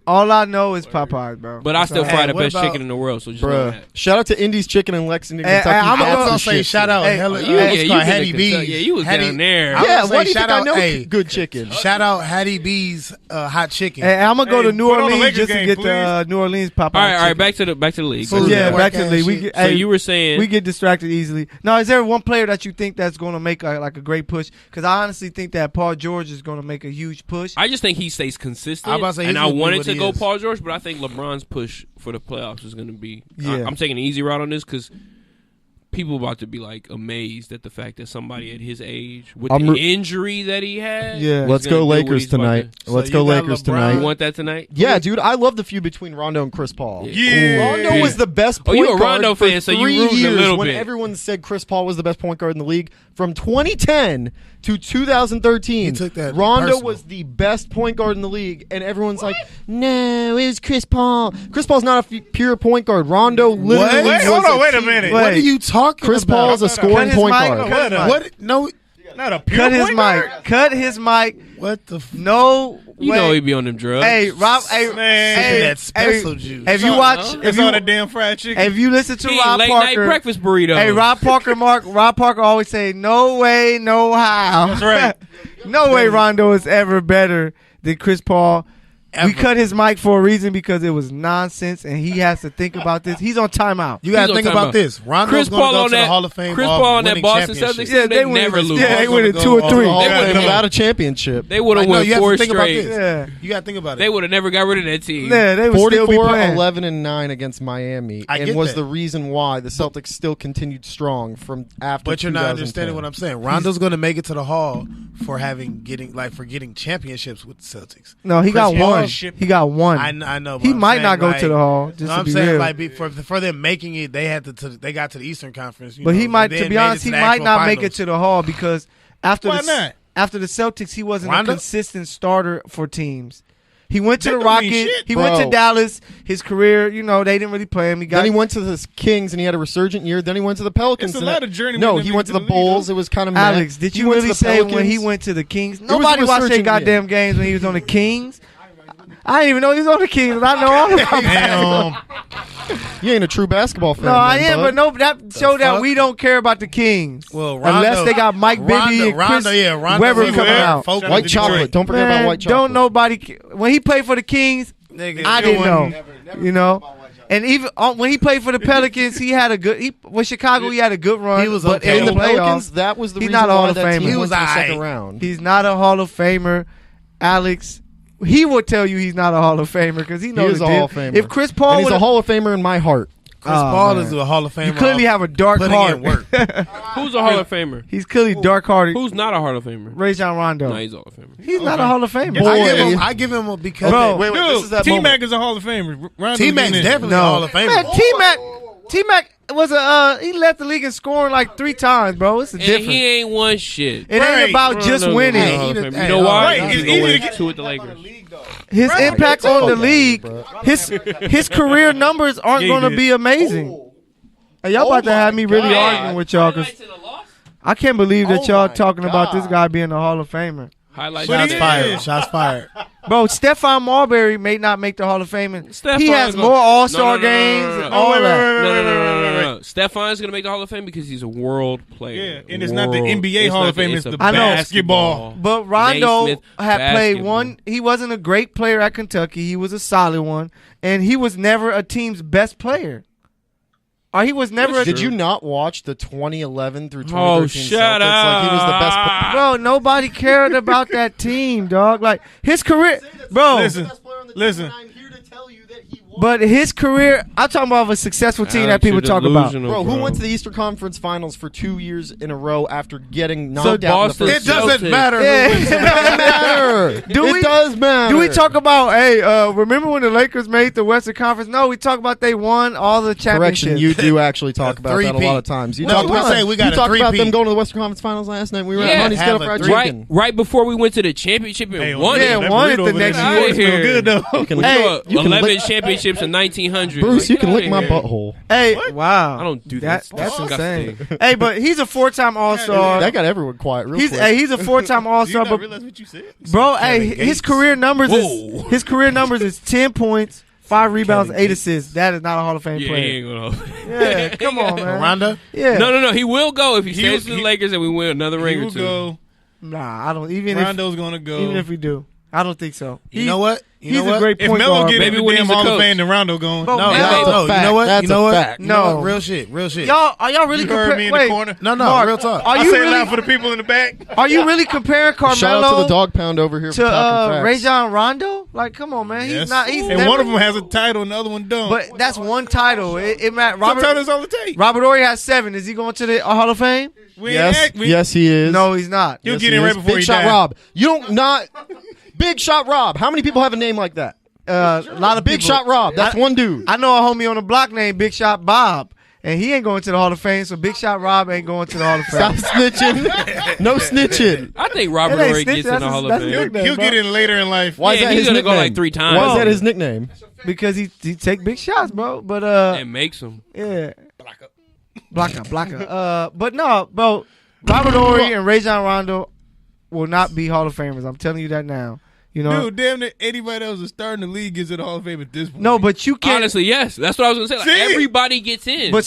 all I know is Popeyes, bro. But I still Hey, fry the what best about- chicken in the world. So just know Bruh. that. Shout out to Indy's Chicken in Lexington, Hey, Kentucky. I'm I was That's gonna the say shit, shout too. out. Hey, Hella, you- what's yeah, it you called? been Hattie to B's. Kentucky. Yeah, you was down there. I was Yeah, gonna why say do you shout think I out- know hey, good chicken? Shout out Hattie B's hot chicken. Hey, I'm gonna go Hey, to New put on the Orleans Lakers just to game, get please. the New Orleans Popeyes. All right, chicken. back to the league. Food. Yeah, Work back to the ass league. We shit. get, So hey, you were saying we get distracted easily. Now, is there one player that you think that's going to make like a great push? Because I honestly think that Paul George is going to make a huge push. I just think he stays consistent. I'm about to say and he's I gonna be wanted what to he go is. Paul George, but I think LeBron's push for the playoffs is going to be. Yeah. I'm taking an easy route on this because people about to be like amazed at the fact that somebody at his age with I'm the re- injury that he had. Yeah. is Let's gonna go do what Lakers he's about tonight. So Let's you go got Lakers LeBron. to- You tonight. want that tonight? Yeah, dude, I love the feud between Rondo and Chris Paul. Yeah. Rondo was the best Oh, point you a guard Rondo for fan, so you 3 rooting a years little when bit. everyone said Chris Paul was the best point guard in the league. From 2010 to 2013, He took that Rondo personal. was the best point guard in the league, and everyone's like, no, it was Chris Paul. Chris Paul's not a pure point guard. Rondo literally Wait, was hold on, wait a team. minute. What are you talking Chris about? Paul is a Cut scoring his point mic. guard. Cut his mic. What? No. Not a pure Cut his point mic. guard? Cut his mic. What the? No. You way. know he be on them drugs. Hey, Rob. Hey, Man. hey, That special hey, juice. If you watch, if It's on you, a damn fried chicken. if you listen to he Rob late night Parker, breakfast burrito. hey, Rob Parker always say, "No way, no how." That's right. No way, Rondo is ever better than Chris Paul. Ever. We cut his mic for a reason because it was nonsense, and he has to think about this. He's on timeout. You got to He's think on about timeout. this. Rondo's Chris going to Paul go on to the that- Hall of Fame. Chris off Paul on that winning Boston championships. Celtics Yeah, they they win. never lose. Yeah, they Paul's win gonna it 2 or go 3. all They the way would've to the Without a championship. They would have No, won you have 4 to think about straight. this. Yeah. You got to think about it. They would have never got rid of that team. Yeah, they would still be 44, playing. 11, and 9 against Miami, I and get was that. the reason why the Celtics still continued strong from after. But you're not understanding 2010. what I'm saying. Rondo's going to make it to the Hall for getting championships with the Celtics. No, he Chris got Paul one. ship- He got one. I know. but He I'm might saying, not go like, to the Hall. Just No, to I'm be saying real. like for them making it, they got to the Eastern Conference. But he might, and to then be made it honest, to he the might actual not make it finals. to the Hall because after Why the not? after the Celtics, he wasn't Rondo? a consistent starter for teams. He went to the Rockets. He went to Dallas. His career, they didn't really play him. Then he went to the Kings and he had a resurgent year. Then he went to the Pelicans. It's a lot of journeymen. No, he went to the Bulls. It was kind of Alex, did you really say when he went to the Kings? Nobody watched their goddamn games when he was on the Kings. I didn't even know he was on the Kings. I know all about basketball. You ain't a true basketball fan. No, I am, but no, that showed that we don't care about the Kings. Well, Rondo, unless they got Mike Bibby and Chris Webber coming out. White chocolate. Don't forget about white chocolate. Don't nobody. When he played for the Kings, I didn't know. And even when he played for the Pelicans, he had a good. With Chicago, he had a good run. He was okay. In the Pelicans, that was the reason why that team went to the second round. He's not a Hall of Famer, Alex. He will tell you he's not a Hall of Famer because he knows he is a Hall of Famer. If Chris Paul, he's a Hall of Famer in my heart. Chris Paul is a Hall of Famer. You clearly have a dark heart. Who's a Hall of Famer? He's clearly dark-hearted. Who's not a Hall of Famer? Rajon Rondo. No, he's a Hall of Famer. He's not a Hall of Famer. I give him a because. Bro, wait, this is that T-Mac is a Hall of Famer. T-Mac's definitely a Hall of Famer. Man, T-Mac was he left the league and scoring like 3 times, bro. It's different. He ain't won shit. It ain't about just winning. You know why? He's going to get 2 with the Lakers. His impact on the league, his career numbers aren't going to be amazing. Hey, y'all about to have me really arguing with y'all because I can't believe that y'all talking about this guy being a Hall of Famer. Shots fired. Bro, Stephon Marbury may not make the Hall of Fame. He has more All-Star games and all that. No. Stephon's going to make the Hall of Fame because he's a world player. Yeah, and it's not the NBA Hall of Fame, it's the basketball. But Rondo had played one. He wasn't a great player at Kentucky. He was a solid one. And he was never a team's best player. Or he was never. Did you not watch the 2011 through 2013 Celtics? Shut up! Like he was the best player. Bro, nobody cared about that team, dog. Like his career, bro. Listen. But his career, I'm talking about a successful team that people talk about. Bro, who went to the Eastern Conference Finals for 2 years in a row after getting knocked out in the first? It doesn't matter. It doesn't matter. It does matter. Do we talk about, remember when the Lakers made the Western Conference? No, we talk about they won all the championships. Correction, you do actually talk about that a lot of times. You talk about them going to the Western Conference Finals last night. We were at Honey's Got a Fried Chicken. Right before we went to the championship and won it. Yeah, won it the next year. Good though. 11 championships in 1900. Bruce, you can lick my butthole. Hey, wow. I don't do that. That's insane. Hey, but he's a 4-time All-Star. That got everyone quiet real quick. He's a 4-time All-Star. You not realize what you said? Bro, his career numbers is 10 points, 5 rebounds, 8 assists. That is not a Hall of Fame player. He ain't gonna. Yeah, come on, man. Rondo? Yeah. No. He will go if he stays to the Lakers and we win another ring or 2. Go. Nah, I don't. Rondo's gonna go. Even if we do. I don't think so. You know what? He's a great point guard. If Melo get maybe in the damn Hall of Fame, then Rondo going. No, you know what? You know what? No. Real shit. Are y'all really heard me in the corner? No, Mark, real talk. Are I you say it really loud for the people in the back. Are you really comparing Carmelo Shout out to the dog pound over here for talking facts. Rajon Rondo? Like, come on, man. Yes. He's not. He's and never, one of them has a title and the other one don't. But that's one title. Sometimes all it takes. Robert Horry has 7. Is he going to the Hall of Fame? Yes, he is. No, he's not. He'll get in right before Big he Shot dies. Rob. You don't not. Big Shot Rob. How many people have a name like that? A lot of Big people. Shot Rob. That's one dude. I know a homie on the block named Big Shot Bob, and he ain't going to the Hall of Fame. So Big Shot Rob ain't going to the Hall of Fame. Stop snitching. No snitching. I think Robert Horry gets in the Hall of Fame. He'll get in later in life. Why is that he's his gonna nickname? go like 3 times. Why is that his nickname? Because he take big shots, bro. But and makes them. yeah, blocker. But no, bro. Robert Horry and Rajon Rondo will not be Hall of Famers. I'm telling you that now. You know, Dude, damn it! Anybody else that's starting the league gets in the Hall of Fame at this point. no, but you can't. Honestly, yes. That's what I was gonna say. Like, everybody gets in. But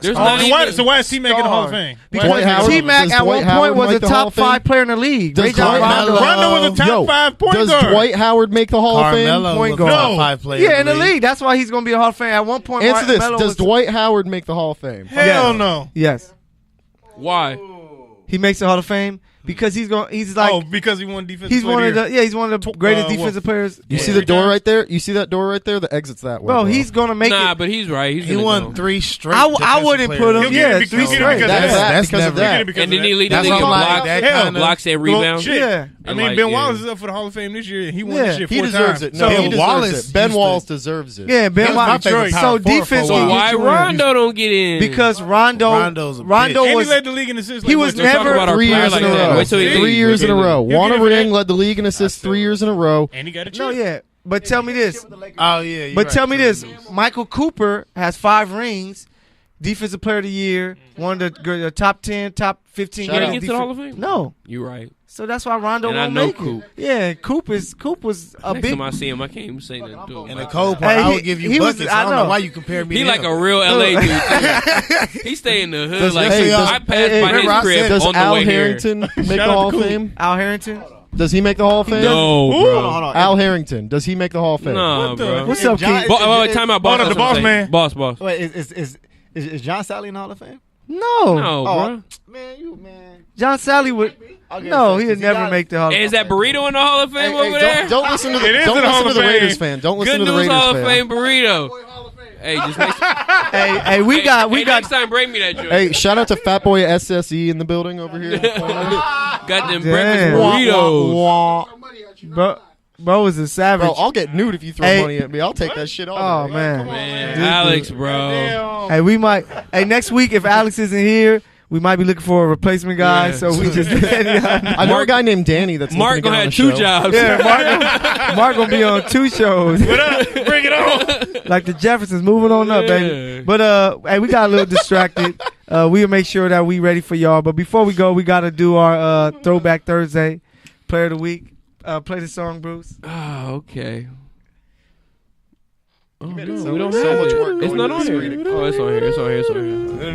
there's So why is T-Mac in the Hall of Fame? Dwight Howard- T-Mac at one point was a top 5 player in the league. Does Rajon Rondo was a top 5 point guard. Does Dwight Howard make the Hall of Fame? Carmelo Point was a guard. top 5 player. Yeah, in the league. That's why he's going to be a Hall of Fame. At one point, Answer this. Melo Does was, Dwight Howard make the Hall of Fame? Hell no. Yes. Why? He makes the Hall of Fame because he's because he won defensive he's player one of of the the year. he's one of the greatest defensive players. You see the door right there? You see that door right there? The exit's that way. Bro, he's going to make it. But he's right. He won 3 straight. I wouldn't put him. He'll get Yeah, it 3 because- straight. That's That's because of never- that. And then he lead the That's league in what I'm like, blocks, that hell, kinda- blocks and rebounds. Shit. Yeah. I mean, Ben Wallace is up for the Hall of Fame this year, and he won this shit 4 He deserves times. it. No, So he deserves it. Ben Wallace deserves it. Yeah, Ben He was my Wallace. favorite So power forward defense. for a So while. why Rondo don't get in? Because Rondo Rondo's a bitch. and he was led the league in assists. he was Let's talk never about our 3 player years like in a that. row. Wait till 3 years in a row. Won a ring, led the league in assists 3 years in a row. And he got a chip. No, yeah. But tell me this. Oh yeah. But tell me this. Michael Cooper has 5 rings. Defensive Player of the Year. One of the top 10, top 15. He didn't get to the Hall of Fame? No. You're right. So that's why Rondo And I won't know make Coop. it. Yeah, Coop was a Next big. time I see him, I can't even say nothing to him. And the cold part, Hey, I he- would give he you was- buckets. I I don't know. know why you compare me. He to like him. a real LA dude. Too. He stay in the hood. Does- Like hey, I passed by remember I his crib said- Does on the Al way here. Harrington make the Hall of Fame? Al Harrington. Does he make the Hall of Fame? No, bro. Hold on. Al Harrington. Does he make the Hall of Fame? No, bro. What's up, John- Keith? Wait, time out, boss. Hold on, the That's what I'm boss saying. man. Boss. Wait, is John Sally in the Hall of Fame? No. No, bro. Man. John Sally would. Okay, No, so he would he never got- make the Hall of Fame. Is that burrito in the Hall of Fame Hey, over there? don't listen to It is don't in the Hall listen to of the Fame. Raiders fan. Don't listen Good to the news Raiders Hall of fan. Fame burrito. Hey, just make Hey, we got next time bring me that joint. Hey, shout out to Fat Boy SSE in the building over here. Got them Damn. breakfast burritos. bro was a savage. Bro, I'll get nude if you throw Hey. money at me. I'll take that shit all Oh day. man. Man, Alex, bro. Hey, we might. Hey, next week if Alex isn't here, we might be looking for a replacement guy. Yeah. So we just. I know a guy named Danny that's Mark looking gonna to get have on 2 the show. jobs. Yeah, Mark gonna be on 2 shows. Bring it on. Like the Jeffersons, moving on up, Yeah. baby. But hey, we got a little distracted. We'll make sure that we ready for y'all. But before we go, we gotta do our Throwback Thursday Player of the Week. Play the song, Bruce. Oh, okay. Oh, made no, it sound we don't like so have much it. work It's going not to on the here. screen. Oh, it's on here. It's on here. It's on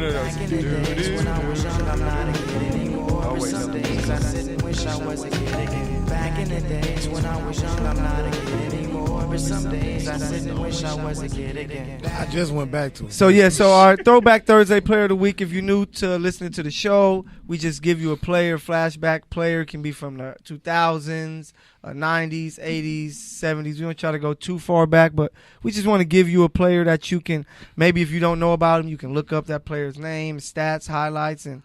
here. Back in the days when I was young, I'm not a kid anymore. But some days I sit and wish I was a kid again. Back in the days when I was young, I'm not a kid anymore. But some days I sit and wish I was a kid again. I just went back to it. So yeah, so our Throwback Thursday Player of the Week. If you're new to listening to the show, we just give you a player, flashback player. Can be from the 2000s, 90s, 80s, 70s. We don't try to go too far back, but we just want to give you a player that you can, maybe if you don't know about him, you can look up that player's name, stats, highlights, and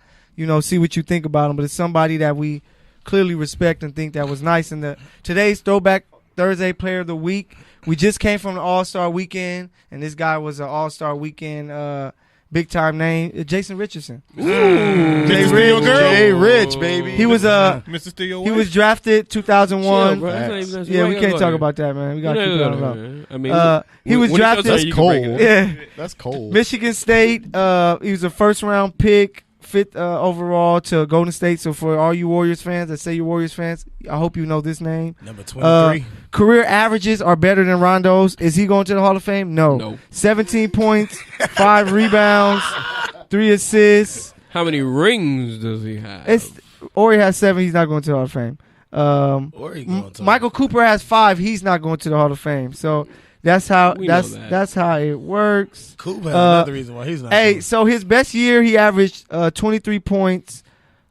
see what you think about him. But it's somebody that we clearly respect and think that was nice. And today's Throwback Thursday Player of the Week, we just came from the All-Star Weekend, and this guy was an All-Star Weekend big time name, Jason Richardson. Jay Rich, baby. He was Mr. Steele. he was drafted 2001. Chill, bro. That's not even- that's- Yeah, why we you can't gotta talk go about that, man. We gotta there? keep it on the low. Man. I mean, He was when it goes drafted. out, you can break it. Yeah, That's cold. Michigan State. He was a first round pick, 5th overall to Golden State. So for all you Warriors fans that say you're Warriors fans, I hope you know this name. Number 23. Career averages are better than Rondo's. Is he going to the Hall of Fame? No. 17 points, 5 rebounds, 3 assists. How many rings does he have? Ori has 7. He's not going to the Hall of Fame. Or he going to Michael Cooper has 5. He's not going to the Hall of Fame. So that's how We know that. that's how it works. Coop has another reason why he's not. Hey, going. so his best year, he averaged 23 points,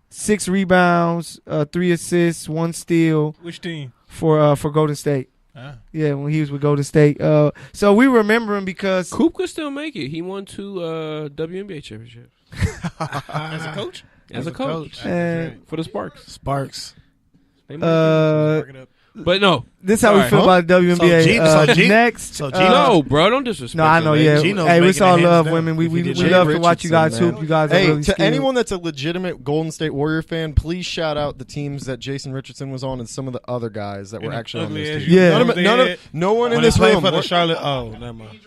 6 rebounds, 3 assists, 1 steal Which team? for Golden State. Ah. Yeah, when he was with Golden State. So we remember him because Coop could still make it. He won 2 WNBA championships As a coach? as a coach and, for the Sparks. Sparks. They might Work it up. but no, this is how we Sorry, feel about the WNBA. So G- Next, so G- no, bro, don't disrespect. no, I know. them, Yeah, ladies. Gino's hey, we making all it love hands women. down. We If he did love Jay to watch you guys Richardson, hoop. You guys are Hey, really to skilled. anyone that's a legitimate Golden State Warrior fan, please shout out the teams that Jason Richardson was on and some of the other guys that were And actually on ugly those ass teams. Yeah. No one in When this they played room. for the Charlotte. Oh, never mind.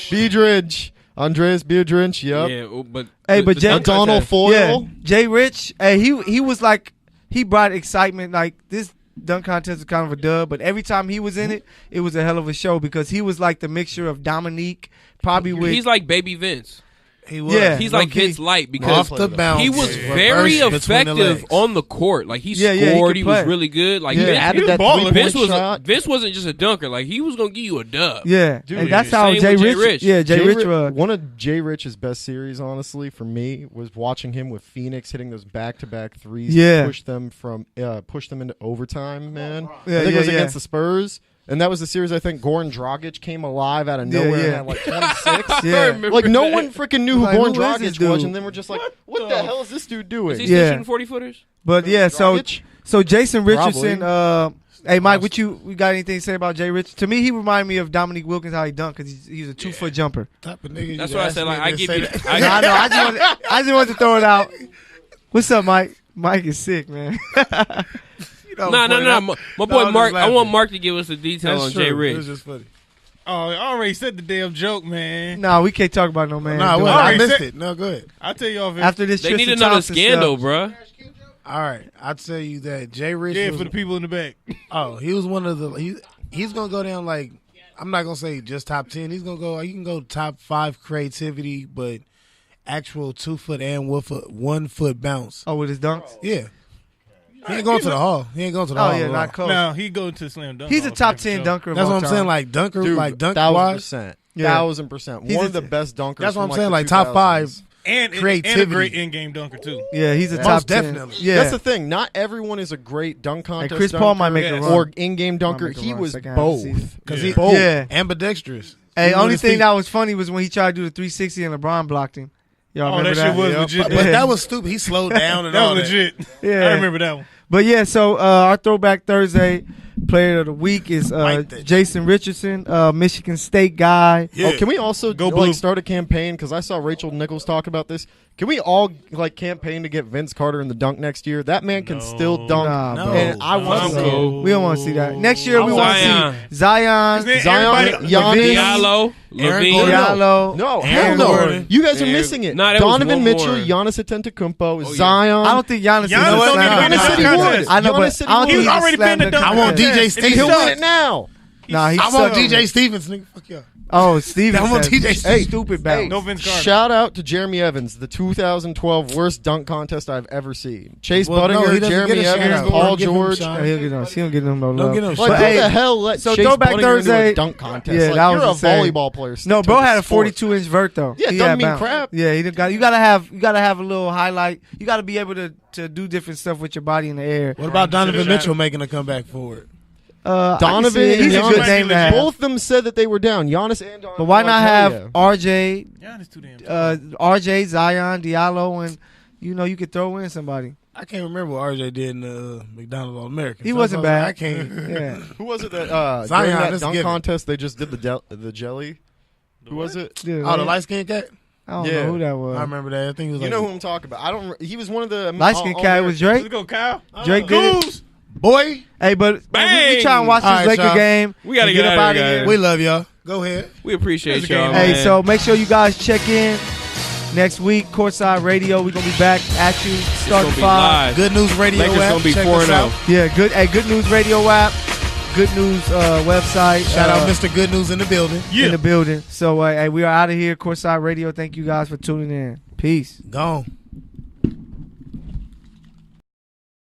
Beedridge, Andreas Beedridge. Yep. Yeah, but Hey, but Jay- Donald Foyle. Yeah, Jay Rich. Hey, he was like he brought excitement. Like this dunk contest was kind of a dub, but every time he was in it, it was a hell of a show because he was like the mixture of Dominique, probably with he's like Baby Vince. He was. Yeah. He's like low-key. Vince Light because Off the bounce. he was Reverse very between the effective legs. on the court. Like he Yeah, yeah, he scored, could he was play. really good. Like Yeah, Vince, added that balling. Vince three-point was shot. Vince wasn't just a dunker. Like he was gonna give you a dub. yeah, Dude, and that's how same Jay with Jay Rich. Rich. Yeah, Jay Rich Ri- was. one of Jay Rich's best series, honestly, for me, was watching him with Phoenix hitting those back-to-back threes. Yeah. To push them into overtime. Man, Yeah, I think yeah, it was yeah. against the Spurs, and that was the series. I think Goran Dragic came alive out of Yeah, nowhere yeah. and had like 26. Yeah. Like no one freaking knew who Like, Goran who is this Dragic was, dude? and then we're just like, "What the hell is this dude doing?" Is he still Yeah. shooting 40-footers? But yeah, Dragic? so Jason Probably. Richardson. Hey Mike, we got anything to say about Jay Rich? To me, he reminded me of Dominique Wilkins how he dunked because he's a 2-foot jumper. Type of nigga That's you why I ask said me like I to give say you. that. I know. I just wanted to throw it out. What's up, Mike? Mike is sick, man. No. My boy Mark. I want Mark to give us the detail on Jay Rich. It was just funny. Oh, I already said the damn joke, man. No, we can't talk about no man. No, I missed it. No, go ahead. I'll tell you off. After this, they need another scandal, bro. All right, I'll tell you that Jay Rich. Yeah, for the people in the back. Oh, he was one of the. He's gonna go down like, I'm not gonna say just top 10. He's gonna go. You can go top 5 creativity, but actual 2 foot and 1 foot bounce. Oh, with his dunks. Yeah. He ain't going to the hall. He ain't going to the hall. Oh, yeah, not close. No, he go to slam dunk. He's a top 10 dunker. That's what I'm time. saying. Like dunker, Dude, like dunk 1,000%. Yeah. 1,000%. One of the best dunkers. That's what I'm from, saying. Like Like top 5 and creativity. And a great in-game dunker too. Yeah, he's a Most top 10. definitely. Yeah, That's the thing. Not everyone is a great dunk contest. Chris Paul might make a run. or in-game dunker. He was both. Because he both Yeah. ambidextrous. Hey, Even only with his thing feet. that was funny was when he tried to do the 360 and LeBron blocked him. Y'all remember that shit was legit. But that was stupid. He slowed down and That all was legit. Yeah. I remember that one. But yeah, so our Throwback Thursday player of the week is Like that. Jason Richardson, Michigan State guy. Yeah. Oh, can we also Go blue. start a campaign? Because I saw Rachel Nichols talk about this. Can we all campaign to get Vince Carter in the dunk next year? That man can still dunk, Nah, No. and I want to see it. No. We don't want to see that. Next year we want to Zion. see Zion, Is there Zion, everybody- Giannis, Diallo, Aaron Levine. Gordon. Diallo. No, Aaron hell no. Gordon. You guys are Aaron- missing it. Nah, that was Donovan one Mitchell, more. Giannis Antetokounmpo, yeah. Zion. I don't think Giannis is Giannis gonna don't slam even dunk been in the said he dunk would. contest. I know, Giannis but said I don't he think would. he's already slam been in the dunk dunk I want contest. DJ And Stevens. He'll sucks. win it now. Nah, he I want sucks. DJ Stevens, nigga. Fuck y'all. Oh, Stevens. I want said TJ Stevens. stupid bounce. No Vince Carter. Shout out to Jeremy Evans, the 2012 worst dunk contest I've ever seen. Chase Well, no, Buttinger, he doesn't Jeremy get a shout Evans, out. Paul Don't give him George. shine. Oh, he'll get no. He don't get no love. Don't get no Like, shot. But who hey, the hell let so Chase Throwback Buttinger into Thursday- a dunk contest? Yeah, Like, that you're was a insane. volleyball player. Stick No, to bro the had a sport. 42-inch vert though. Yeah, it He doesn't had mean bounce. crap. Yeah, you gotta have a little highlight. You gotta be able to do different stuff with your body in the air. What about Donovan Shot. Mitchell making a comeback forward? Donovan and he's a good Giannis, name to have. both of them said that they were down. Giannis and Donovan. But why not have hell yeah. RJ, Giannis too damn. RJ, Zion, Diallo, and you could throw in somebody. I can't remember what RJ did in the McDonald's All American. He wasn't bad. I can't. Yeah, Who was it that Zion, during that that's a dunk given. contest they just did the jelly? Who was it? Dude, Oh, the light skinned cat? I don't Yeah. know who that was. I remember that. I think he was You like, know who I'm talking about. I don't. He was one of the Light skin cat was Drake. Let's go, Kyle. Drake did it. Goose. boy, Hey, but we Bang! try and watch All this right, Laker y'all. game. We gotta and get up out of outta here, guys. we love y'all. Go ahead. We appreciate That's a y'all, game. man. Hey, so make sure you guys check in next week. Courtside Radio. We're gonna be back at you. It's Start gonna at be 5. live. Good News Radio Lakers app. gonna be Check 4-0. us out. Yeah, good. Hey, Good News Radio app. Good News website. Shout out Mr. Good News in the building. in the building. So, hey, we are out of here. Courtside Radio. Thank you guys for tuning in. Peace. Gone.